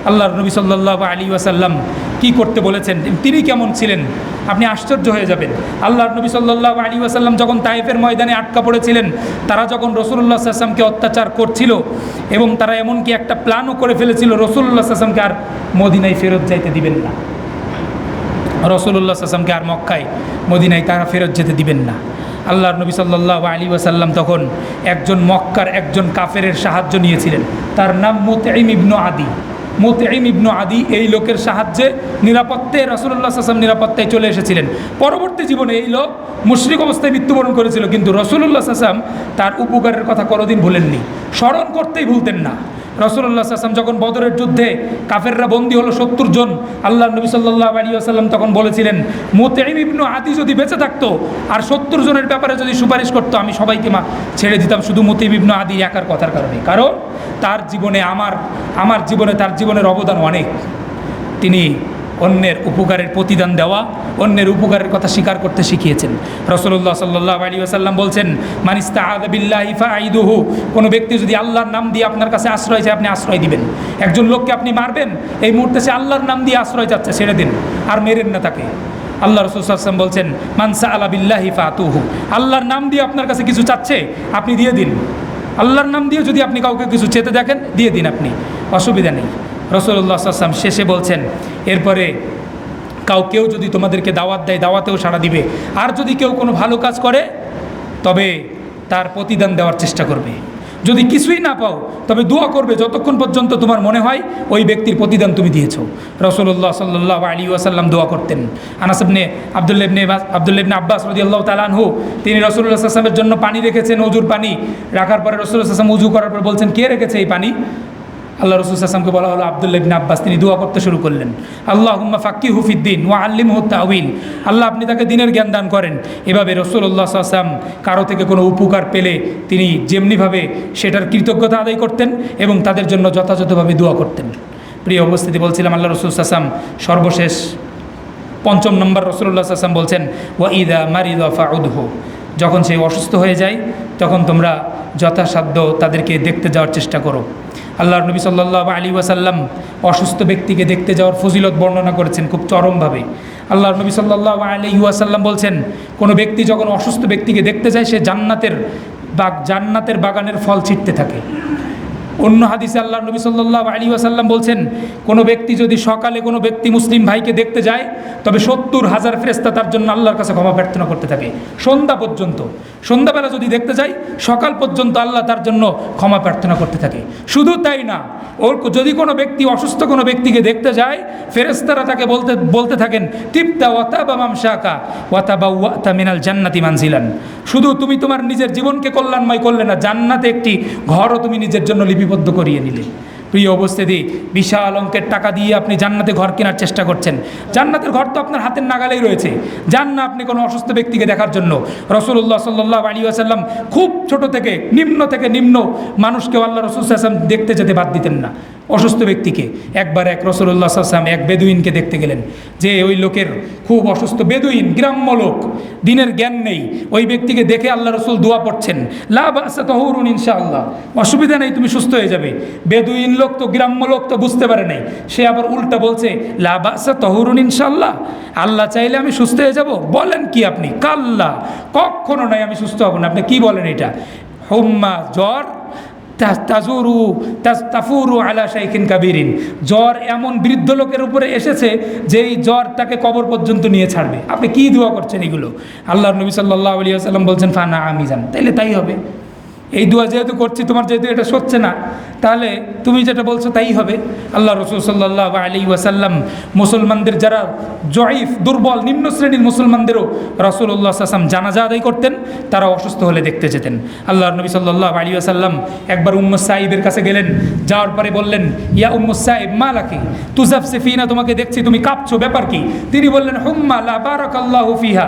আল্লাহর নবী সাল্লাল্লাহু আলাইহি ওয়াসাল্লাম কি করতে বলেছেন, তিনি কেমন ছিলেন, আপনি আশ্চর্য হয়ে যাবেন। আল্লাহর নবী সাল্লাল্লাহু আলাইহি ওয়াসাল্লাম যখন তায়েফের ময়দানে আটকা পড়েছিলেন, তারা যখন রাসূলুল্লাহ সাল্লাল্লাহু আলাইহি ওয়াসাল্লামকে অত্যাচার করছিল, এবং তারা এমনকি একটা প্ল্যানও করে ফেলেছিল রাসূলুল্লাহ সাল্লাল্লাহু আলাইহি ওয়াসাল্লামকে আর মদিনায় ফেরত যাইতে দিবেন না। রাসূলুল্লাহ সাল্লাল্লাহু আলাইহি ওয়াসাল্লামকে আর মক্কায় মদিনায় তারা ফেরত যেতে দিবেন না। আল্লাহর নবী সাল্লাল্লাহু আলাইহি ওয়াসাল্লাম তখন একজন মক্কার একজন কাফেরের সাহায্য নিয়েছিলেন, তার নাম মুতঈম ইবনু আদি। মুতঈম ইবনু আদি এই লোকের সাহায্যে নিরাপত্তায় রাসূলুল্লাহ সাল্লাল্লাহু আলাইহি ওয়াসাল্লাম নিরাপত্তায় চলে এসেছিলেন। পরবর্তী জীবনে এই লোক মুশরিক অবস্থায় মৃত্যুবরণ করেছিল, কিন্তু রাসূলুল্লাহ সাল্লাল্লাহু আলাইহি ওয়াসাল্লাম তার উপকারের কথা কোনোদিন ভুলেননি, স্মরণ করতেই ভুলতেন না। রাসূলুল্লাহ সাল্লাল্লাহু আলাইহি ওয়াসাল্লাম যখন বদরের যুদ্ধে কাফেররা বন্দী হলো ৭০ জন, আল্লাহর নবী সাল্লাল্লাহু আলাইহি ওয়াসাল্লাম তখন বলেছিলেন, মুতঈম ইবনু আদি যদি বেঁচে থাকতো আর ৭০ জনের ব্যাপারে যদি সুপারিশ করতো, আমি সবাইকে ছেড়ে দিতাম শুধু মুতঈম ইবনু আদি একার কথার কারণে। কারণ তার জীবনে আমার জীবনে তার জীবনের অবদান অনেক। তিনি অন্যের উপকারের প্রতিদান দেওয়া, অন্যের উপকারের কথা স্বীকার করতে শিখিয়েছেন। রাসূলুল্লাহ সাল্লাল্লাহু আলাইহি ওয়াসাল্লাম বলছেন, মান ইস্তাআযা বিল্লাহি ফাআইদুহু, কোনো ব্যক্তি যদি আল্লাহর নাম দিয়ে আপনার কাছে আশ্রয় চায়, আপনি আশ্রয় দিবেন। একজন লোককে আপনি মারবেন, এই মুহূর্তে সে আল্লাহর নাম দিয়ে আশ্রয় চাচ্ছে, ছেড়ে দিন, আর মেরেন না তাকে। আল্লাহ রাসূল সাল্লাল্লাহু আলাইহি ওয়াসাল্লাম বলছেন, মান সাআলা বিল্লাহি ফাতুহু, আল্লাহর নাম দিয়ে আপনার কাছে কিছু চাচ্ছে, আপনি দিয়ে দিন। আল্লাহর নাম দিয়ে যদি আপনি কাউকে কিছু চেতে দেখেন, দিয়ে দিন, আপনি, অসুবিধা নেই। রাসূলুল্লাহ সাল্লাল্লাহু আলাইহি ওয়াসাল্লাম শেষে বলছেন, এরপরে কেউ যদি তোমাদেরকে দাওয়াত দেয়, দাওয়াতেও সাড়া দিবে, আর যদি কেউ কোনো ভালো কাজ করে তবে তার প্রতিদান দেওয়ার চেষ্টা করবে। যদি কিছুই না পাও তবে দোয়া করবে যতক্ষণ পর্যন্ত তোমার মনে হয় ওই ব্যক্তির প্রতিদান তুমি দিয়েছো। রাসূলুল্লাহ সাল্লাল্লাহু আলাইহি ওয়াসাল্লাম দোয়া করতেন। আনাস ইবনে আব্দুল্লাহ ইবনে আব্বাস রাদিয়াল্লাহু তাআলা আনহু, তিনি রাসূলুল্লাহ সাল্লাল্লাহু আলাইহি ওয়াসাল্লামের জন্য পানি রেখেছেন, ওযুর পানি রাখার পরে রাসূলুল্লাহ সাল্লাল্লাহু আলাইহি ওয়াসাল্লাম ওযু করার পর বলছেন, কে রেখেছে এই পানি? আল্লাহ রাসূল সাল্লাল্লাহু আলাইহি ওয়াসাল্লামকে বলা হলো আব্দুল্লাহ ইবনে আব্বাস, তিনি দোয়া করতে শুরু করলেন, আল্লাহুম্মা ফাক্কিহু ফিদ্দিন ওয়া আল্লিমহু তা'ওয়িল, আল্লাহ আপনি তাকে দ্বীনের জ্ঞান দান করেন। এভাবে রাসূলুল্লাহ সাল্লাল্লাহু আলাইহি ওয়াসাল্লাম কারো থেকে কোনো উপকার পেলে তিনি যেমনিভাবে সেটার কৃতজ্ঞতা আদায় করতেন এবং তাদের জন্য যথাযথভাবে দোয়া করতেন। প্রিয় উপস্থিতি, বলছিলাম আল্লাহ রাসূল সাল্লাল্লাহু আলাইহি ওয়াসাল্লাম সর্বশেষ ৫ম নম্বর রাসূলুল্লাহ সাল্লাল্লাহু আলাইহি ওয়াসাল্লাম বলছেন, ওয়া ইযা মারিদা ফাউদহু, যখন সে অসুস্থ হয়ে যায় তখন তোমরা যথাসাধ্য তাদেরকে দেখতে যাওয়ার চেষ্টা করো। আল্লাহর নবী সাল্লাল্লাহু আলাইহি ওয়াসাল্লাম অসুস্থ ব্যক্তিকে দেখতে যাওয়ার ফজিলত বর্ণনা করেছেন খুব চরমভাবে। আল্লাহর নবী সাল্লাল্লাহু আলাইহি ওয়াসাল্লাম বলছেন, কোনো ব্যক্তি যখন অসুস্থ ব্যক্তিকে দেখতে যায়, সে জান্নাতের বাগানের ফল ছিটতে থাকে। অন্য হাদিসে আল্লাহর নবী সাল্লাল্লাহু আলাইহি ওয়াসাল্লাম বলছেন, কোনো ব্যক্তি যদি সকালে কোনো ব্যক্তি মুসলিম ভাইকে দেখতে যায়, তবে ৭০,০০০ ফেরেশতা তার জন্য আল্লাহর কাছে ক্ষমা প্রার্থনা করতে থাকে সন্ধ্যা পর্যন্ত। সন্ধ্যাবেলা যদি দেখতে যায়, সকাল পর্যন্ত আল্লাহ তার জন্য ক্ষমা প্রার্থনা করতে থাকে। শুধু তাই না, যদি কোনো ব্যক্তি অসুস্থ কোনো ব্যক্তিকে দেখতে যায়, ফেরেশতারা তাকে বলতে থাকেন, তিবতা ওয়াতাবা মামশাকা ওয়াতাবাওয়াতা মিনাল জান্নাতি মানজিলান, শুধু তুমি তোমার নিজের জীবনকে কল্যাণময় করলে না, জান্নাতে একটি ঘরও তুমি নিজের জন্য লিপিবদ্ধ করিয়ে নিলে। প্রিয় উপস্থিতি, বিশাল অঙ্কের টাকা দিয়ে আপনি জান্নাতে ঘর কেনার চেষ্টা করছেন। জান্নাতের ঘর তো আপনার হাতের নাগালেই রয়েছে, যান না আপনি কোনো অসুস্থ ব্যক্তিকে দেখার জন্য। রাসূলুল্লাহ সাল্লাল্লাহু আলাইহি ওয়াসাল্লাম খুব ছোট থেকে নিম্ন মানুষকেও আল্লাহ রাসূল সাল্লাল্লাহু আলাইহি ওয়াসাল্লাম দেখতে যেতে বাদ দিতেন না। অসুস্থ ব্যক্তিকে একবার রাসূলুল্লাহ সাল্লাল্লাহু আলাইহি ওয়াসাল্লাম এক বেদুইনকে দেখতে গেলেন, যে ওই লোকের খুব অসুস্থ, বেদুইন, গ্রাম্য লোক, দিনের জ্ঞান নেই। ওই ব্যক্তিকে দেখে আল্লাহ রাসূল দোয়া পড়ছেন, লা বাসা তাহুরুন ইনশাআল্লাহ, অসুবিধা নেই, তুমি সুস্থ হয়ে যাবে। বেদুইন লোক তো, গ্রাম্য লোক তো বুঝতে পারে নাই, সে আবার উল্টা বলছে, লা বাসা তাহুরুন ইনশাআল্লাহ, আল্লাহ চাইলে আমি সুস্থ হয়ে যাব। বলেন কি আপনি? কাল্লা, কখনো নাই, আমি সুস্থ হব না। আপনি কি বলেন এটা? হুম্মা, জ্বর, তাফুরু আলা শাইখিন কাবীরিন, জ্বর এমন বৃদ্ধ লোকের উপরে এসেছে যে এই জ্বর তাকে কবর পর্যন্ত নিয়ে ছাড়বে। আপনি কি দোয়া করছেন এগুলো? আল্লাহর নবী সাল্লাল্লাহু আলাইহি ওয়াসাল্লাম বলছেন, ফানা আমিজান, তাইলে তাই হবে। এই দোয়া যেহেতু করছি, তোমার যেহেতু এটা সচ্ছে না, তাহলে তুমি যেটা বলছো তাই হবে। আল্লাহ রাসূল সাল্লাল্লাহু আলাইহি ওয়াসাল্লাম মুসলমানদের যারা জয়ীফ, দুর্বল, নিম্ন শ্রেণীর মুসলমানদেরও রাসূলুল্লাহ সাল্লাল্লাহু আলাইহি ওয়াসাল্লাম জানাজা আদায় করতেন, তারা অসুস্থ হলে দেখতে যেতেন। আল্লাহর নবী সাল্লাল্লাহু আলাইহি ওয়াসাল্লাম একবার উম্মু সাঈবের কাছে গেলেন, যাওয়ার পরে বললেন, ইয়া উম্মু সাঈব মা লাকি তুজাফসিফিনা, তোমাকে দেখছি তুমি কাঁপছো, ব্যাপার কি? তিনি বললেন, হুম্মা লা বারাকাল্লাহু ফিহা,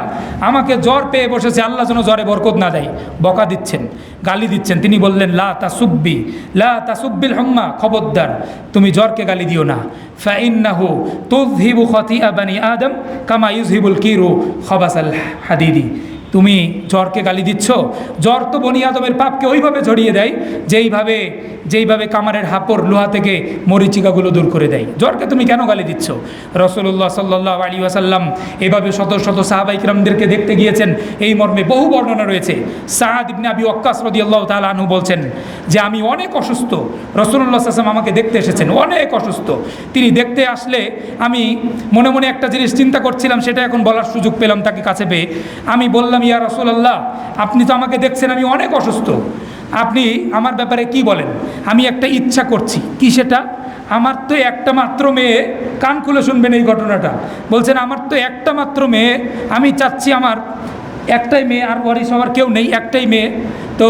আমাকে জ্বর পেয়ে বসেছে, আল্লাহ যেন জ্বরে বরকত না দেয়। বকা দিচ্ছেন, গালি দিচ্ছেন। তিনি বললেন, লা তাসুব্বিল হুম্মা, খবরদার তুমি জ্বরকে গালি দিও না। ফাইন্নাহু তুযহিবু খাতিয়া বানি আদম কামা ইউযহিবুল কিরু খাবাসাল হাদিদি, তুমি জ্বরকে গালি দিচ্ছ? জ্বর তো বনি আদমের পাপকে ওইভাবে ঝরিয়ে দেয় যেইভাবে কামারের হাপড় লোহা থেকে মরিচিকাগুলো দূর করে দেয়। জ্বরকে তুমি কেন গালি দিচ্ছ? রাসূলুল্লাহ সাল্লাল্লাহু আলাইহি ওয়াসাল্লাম এভাবে শত শত সাহাবায়ে কিরামদেরকে দেখতে গিয়েছেন, এই মর্মে বহু বর্ণনা রয়েছে। সাদ ইবনে আবি ওয়াক্কাস রাদিয়াল্লাহু তাআলা আনহু বলছেন যে আমি অনেক অসুস্থ, রাসূলুল্লাহ সাল্লাল্লাহু আলাইহি ওয়াসাল্লাম আমাকে দেখতে এসেছেন, অনেক অসুস্থ। তিনি দেখতে আসলে আমি মনে মনে একটা জিনিস চিন্তা করছিলাম, সেটা এখন বলার সুযোগ পেলাম তাকে কাছে পেয়ে। আমি বললাম, ইয়া রাসূলুল্লাহ, আপনি তো আমাকে দেখছেন আমি অনেক অসুস্থ, আপনি আমার ব্যাপারে কি বলেন? আমি একটা ইচ্ছা করছি। কি সেটা? আমার তো একটা মাত্র মেয়ে, কান খুলে শুনবেন এই ঘটনাটা। বলছেন আমার তো একটা মাত্র মেয়ে, আমি চাচ্ছি আমার একটাই মেয়ে, আর ওয়ারিস হওয়ার কেউ নেই, একটাই মেয়ে। তো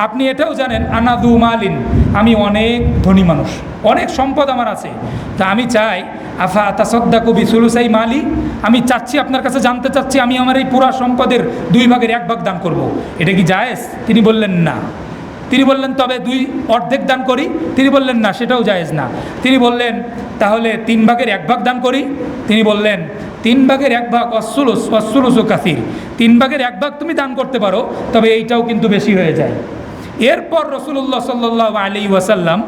আপনি এটাও জানেন আনাদু মালিন, আমি অনেক ধনী মানুষ, অনেক সম্পদ আমার আছে। তা আমি চাই আফা তাসাদ্দাকু বিসুলুসাই মালি, আমি চাচ্ছি আপনার কাছে জানতে চাচ্ছি আমি আমার এই পুরা সম্পদের 2 ভাগের 1 ভাগ দান করব। এটা কি জায়েজ? তিনি বললেন না। তিনি বললেন তবে অর্ধেক দান করি? তিনি বললেন না, সেটাও জায়েজ না। তিনি বললেন তাহলে 3 ভাগের 1 ভাগ দান করি? তিনি বললেন 3 ভাগের 1 ভাগ অসুলুসু কাসির, 3 ভাগের 1 ভাগ তুমি দান করতে পারো, তবে এইটাও কিন্তু বেশি হয়ে যায়। এরপর রাসূলুল্লাহ সাল্লাল্লাহু আলাইহি ওয়াসাল্লাম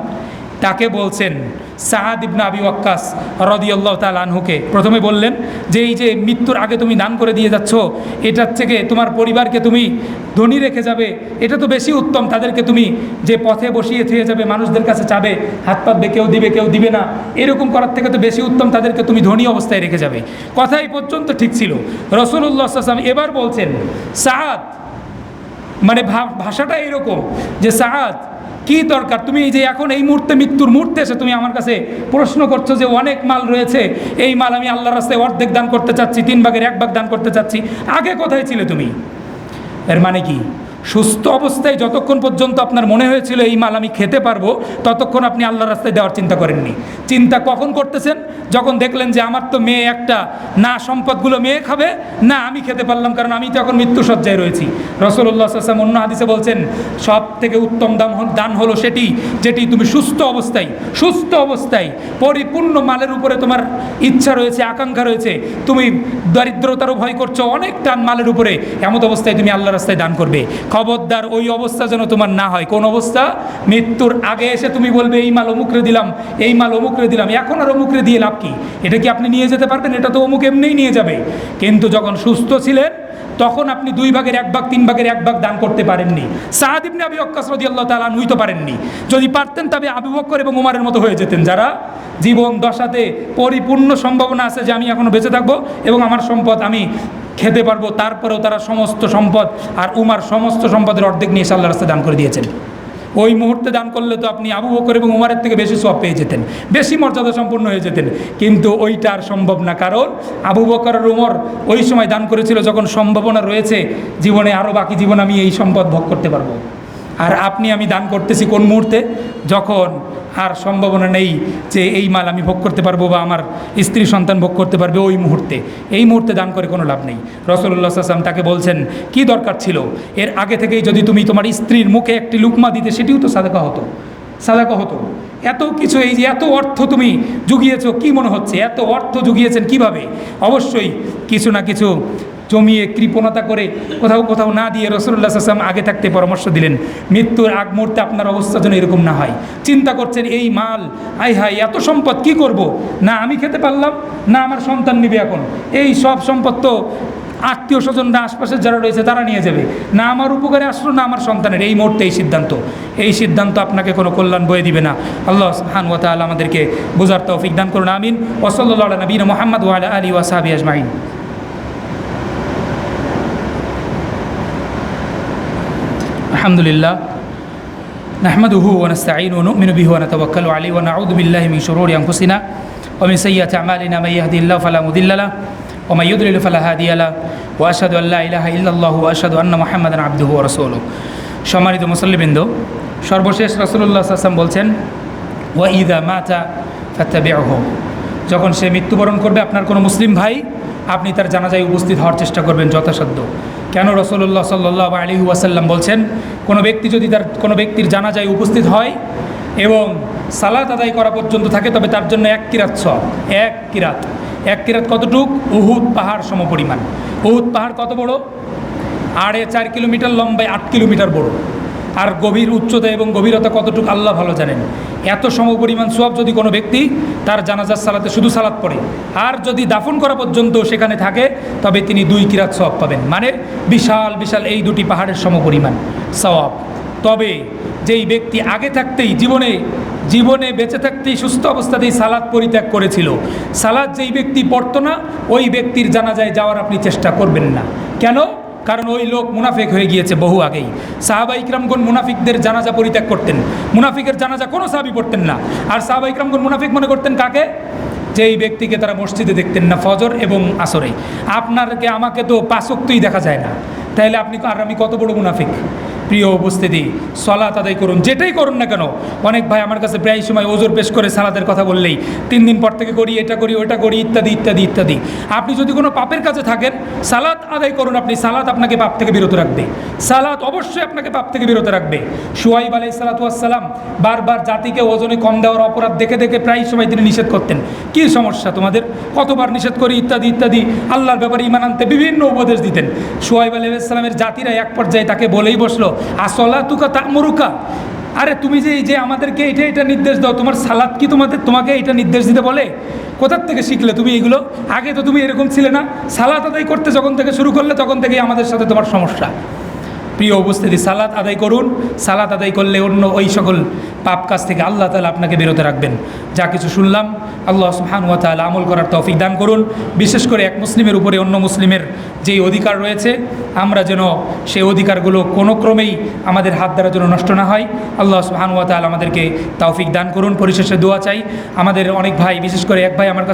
তাকে বলছেন, সাদ ইবনে আবি ওয়াক্কাস রাদিয়াল্লাহু তাআলা আনহুকে প্রথমে বললেন যে এই যে মৃত্যুর আগে তুমি দান করে দিয়ে যাচ্ছ, এটার থেকে তোমার পরিবারকে তুমি ধনী রেখে যাবে, এটা তো বেশি উত্তম। তাদেরকে তুমি যে পথে বসিয়ে থুয়ে যাবে, মানুষদের কাছে চাবে, হাত পাতবে, কেউ দিবে কেউ দিবে না, এরকম করার থেকে তো বেশি উত্তম তাদেরকে তুমি ধনী অবস্থায় রেখে যাবে। কথা এই পর্যন্ত ঠিক ছিল। রাসূলুল্লাহ সাল্লাল্লাহু আলাইহি ওয়াসাল্লাম এবার বলছেন, সাদ, মানে ভাষাটা এরকম যে সাদ, কি দরকার তুমি এই যে এখন এই মুহূর্তে মৃত্যুর মুহূর্তে এসে তুমি আমার কাছে প্রশ্ন করছো যে অনেক মাল রয়েছে, এই মাল আমি আল্লাহর রাস্তায় অর্ধেক দান করতে চাচ্ছি, 3 ভাগের 1 ভাগ দান করতে চাচ্ছি। আগে কোথায় ছিলে তুমি? এর মানে কি? সুস্থ অবস্থায় যতক্ষণ পর্যন্ত আপনার মনে হয়েছিল এই মাল আমি খেতে পারবো, ততক্ষণ আপনি আল্লাহর রাস্তায় দেওয়ার চিন্তা করেননি। চিন্তা কখন করতেছেন? যখন দেখলেন যে আমার তো মেয়ে একটা, না সম্পদগুলো মেয়ে খাবে, না আমি খেতে পারলাম, কারণ আমি তো এখন মৃত্যুসজ্জায় রয়েছি। রাসূলুল্লাহ সাল্লাল্লাহু আলাইহি ওয়াসাল্লাম অন্য হাদিসে বলছেন, সব থেকে উত্তম দান হলো যেটি তুমি সুস্থ অবস্থায় পরিপূর্ণ মালের উপরে তোমার ইচ্ছা রয়েছে, আকাঙ্ক্ষা রয়েছে, তুমি দারিদ্রতারও ভয় করছো, অনেক টান মালের উপরে, এমত অবস্থায় তুমি আল্লাহর রাস্তায় দান করবে। খবরদার ওই অবস্থা যেন তোমার না হয়। কোন অবস্থা? মৃত্যুর আগে এসে তুমি বলবে এই মাল অমুকরে দিলাম, এই মাল অমুকরে দিলাম। এখন আর অমুকরে দিয়ে লাভ কি? এটা কি আপনি নিয়ে যেতে পারবেন? এটা তো অমুক এমনিই নিয়ে যাবে। কিন্তু যখন সুস্থ ছিলেন তখন আপনি 2 ভাগের 1 ভাগ, 3 ভাগের 1 ভাগ দান করতে পারেননি। সাদ ইবনে আবি ওয়াক্কাস রাদিয়াল্লাহু তাআলা আনহু তো পারেননি। যদি পারতেন তবে আবু বকর এবং উমরের মতো হয়ে যেতেন, যারা জীবন দশাতে পরিপূর্ণ সম্ভাবনা আছে যে আমি এখনো বেঁচে থাকবো এবং আমার সম্পদ আমি খেতে পারবো, তারপরেও তারা সমস্ত সম্পদ, আর উমার সমস্ত সম্পদের অর্ধেক নিয়ে আল্লাহর রাস্তায় দান করে দিয়েছেন। ওই মুহূর্তে দান করলে তো আপনি আবু বকর এবং উমারের থেকে বেশি সওয়াব পেয়ে যেতেন, বেশি মর্যাদা সম্পন্ন হয়ে যেতেন। কিন্তু ওইটা আর সম্ভব না, কারণ আবু বকর আর উমর ওই সময় দান করেছিল যখন সম্ভাবনা রয়েছে জীবনে আরও বাকি জীবন আমি এই সম্পদ ভোগ করতে পারবো। আর আমি দান করতেছি কোন মুহূর্তে? যখন আর সম্ভাবনা নেই যে এই মাল আমি ভোগ করতে পারবো বা আমার স্ত্রী সন্তান ভোগ করতে পারবে, ওই মুহূর্তে। এই মুহূর্তে দান করে কোনো লাভ নেই। রাসূলুল্লাহ সাল্লাল্লাহু আলাইহি ওয়াসাল্লাম তাকে বলছেন, কি দরকার ছিল এর আগে থেকেই যদি তুমি তোমার স্ত্রীর মুখে একটি লুকমা দিতে, সেটিও তো সাদাকা হতো। এত কিছু, এই যে এত অর্থ তুমি জুগিয়েছো, কি মনে হচ্ছে এত অর্থ জুগিয়েছেন কিভাবে? অবশ্যই কিছু না কিছু জমিয়ে কৃপণতা করে কোথাও না দিয়ে রাসূলুল্লাহ সাল্লাল্লাহু আলাইহি ওয়াসাল্লাম আগে থাকতে পরামর্শ দিলেন, মৃত্যুর আগ মুহূর্তে আপনার অবস্থা যেন এরকম না হয়। চিন্তা করছেন এই মাল, হাই এত সম্পদ কি করব? না আমি খেতে পারলাম, না আমার সন্তান নিবে। এখন এই সব সম্পদ তো আত্মীয় স্বজনরা আশপাশে যারা রয়েছে তারা নিয়ে যাবে, না আমার উপকারে আসলো না আমার সন্তানের। এই মুহূর্তে এই সিদ্ধান্ত আপনাকে কোনো কল্যাণ বয়ে দিবে না। আল্লাহ সুবহানাহু ওয়া তাআলা আমাদেরকে বোঝার তৌফিক দান করুন, আমিন। ওয়া সাল্লাল্লাহু আলা নবিয়িনা মুহাম্মদ ওয়া আলা আলিহি ওয়া সাহবিহি আজমাইন। আলহামদুলিল্লাহ, নাহমাদুহু ওয়া নাস্তাঈনুহু ওয়া নু'মিনু বিহি ওয়া নাতাওয়াক্কালু আলাইহি ওয়া নাউযু বিল্লাহি মিন শুরুরি আনফুসিনা ওয়া মিন সাইয়্যাতি আমালিনা মান ইয়াহদিহিল্লাহু ফালা মুদিল্লা লাহু ওয়া মান ইউদ্লিল ফালা হাদিয়া লাহু ওয়া আশহাদু আল্লা ইলাহা ইল্লাল্লাহু ওয়া আশহাদু আন্না মুহাম্মাদান আবদুহু ওয়া রাসূলুহু। সম্মানিত মুসল্লিবৃন্দ, সর্বশেষ রাসূলুল্লাহ সাল্লাল্লাহু আলাইহি ওয়াসাল্লাম বলছেন, ওয়া ইযা মাতা ফাত্তাবিউহু, যখন সে মৃত্যুবরণ করবে আপনার কোনো মুসলিম ভাই, আপনি তার জানাজায় উপস্থিত হওয়ার চেষ্টা করবেন যথাসাধ্য। কেন? রাসূলুল্লাহ সাল্লাল্লাহু আলাইহি ওয়াসাল্লাম বলছেন, কোনো ব্যক্তি যদি তার কোনো ব্যক্তির জানাজায় উপস্থিত হয় এবং সালাত আদায় করা পর্যন্ত থাকে, তবে তার জন্য 1 কিরাত সওয়াব। 1 কিরাত কতটুক? উহুদ পাহাড় সমপরিমাণ। উহুদ পাহাড় কত বড়? 4.5 কিলোমিটার, লম্বায় 8 কিলোমিটার বড়, আর গভীর উচ্চতা এবং গভীরতা কতটুকু আল্লাহ ভালো জানেন। এত সমপরিমাণ সওয়াব যদি কোনো ব্যক্তি তার জানাজার সালাতে শুধু সালাত পড়ে, আর যদি দাফন করা পর্যন্ত সেখানে থাকে, তবে তিনি 2 কিরাত সওয়াব পাবেন। মানে বিশাল বিশাল এই দুটি পাহাড়ের সমপরিমাণ সওয়াব। তবে যেই ব্যক্তি আগে থাকতেই জীবনে বেঁচে থাকতেই সুস্থ অবস্থাতেই সালাত পরিত্যাগ করেছিল, সালাত যেই ব্যক্তি পড়তো না, ওই ব্যক্তির জানাজায় যাওয়ার আপনি চেষ্টা করবেন না। কেন? কারণ ওই লোক মুনাফিক হয়ে গিয়েছে বহু আগেই। সাহাবা ইকরামগণ মুনাফিকদের জানাজা পরিত্যাগ করতেন, মুনাফিকের জানাজা কোনো সাহাবী পড়তেন না। আর সাহাবা ইকরামগণ মুনাফিক মনে করতেন কাকে? যেই ব্যক্তিকে তারা মসজিদে দেখতেন না ফজর এবং আসরে। আপনাকে আমাকে তো 5 ওয়াক্তই দেখা যায় না, তাহলে আপনি আর আমি কত বড় মুনাফিক? প্রিয় উপস্থিতি, সালাত আদায় করুন, যেটাই করুন না কেন। অনেক ভাই আমার কাছে প্রায় সময় ওজোর পেশ করে সালাতের কথা বললেই 3 দিন পর থেকে করি, এটা করি, ওটা করি, ইত্যাদি ইত্যাদি ইত্যাদি। আপনি যদি কোনো পাপের কাছে থাকেন, সালাত আদায় করুন। আপনি সালাত আপনাকে পাপ থেকে বিরত রাখবে, সালাত অবশ্যই আপনাকে পাপ থেকে বিরত রাখবে। শুআইব আলাইহিস সালাতু ওয়াস সালাম বারবার জাতিকে ওজনে কম দেওয়ার অপরাধ দেখে দেখে প্রায় সময় তিনি নিষেধ করতেন। কী সমস্যা তোমাদের, কতবার নিষেধ করি, ইত্যাদি ইত্যাদি। আল্লাহর ব্যাপারে ঈমান আনতে বিভিন্ন উপদেশ দিতেন। শুআইব আলাইহিস সালামের জাতিরা এক পর্যায়ে তাকে বলেই বসলো, আসলাতুকা তা'মুরুকা, আরে তুমি যে আমাদেরকে এটা নির্দেশ দাও, তোমার সালাত কি তোমাকে এটা নির্দেশ দিতে বলে? কোথার থেকে শিখলে তুমি এগুলো? আগে তো তুমি এরকম ছিলে না। সালাত আদায় করতে যখন থেকে শুরু করলে তখন থেকেই আমাদের সাথে তোমার সমস্যা। প্রিয় উপস্থিতি, সালাত আদায় করুন। সালাত আদায় করলে অন্য ওই সকল পাপ কাজ থেকে আল্লাহ তাআলা আপনাকে বিরত রাখবেন। যা কিছু শুনলাম, আল্লাহ সুবহানাহু ওয়া তাআলা আমল করার তৌফিক দান করুন। বিশেষ করে এক মুসলিমের উপরে অন্য মুসলিমের যেই অধিকার রয়েছে, আমরা যেন সেই অধিকারগুলো কোনো ক্রমেই আমাদের হাত দ্বারা যেন নষ্ট না হয়। আল্লাহ সুবহানাহু ওয়া তাআলা আমাদেরকে তৌফিক দান করুন। পরিশেষে দোয়া চাই। আমাদের অনেক ভাই, বিশেষ করে এক ভাই আমার কাছে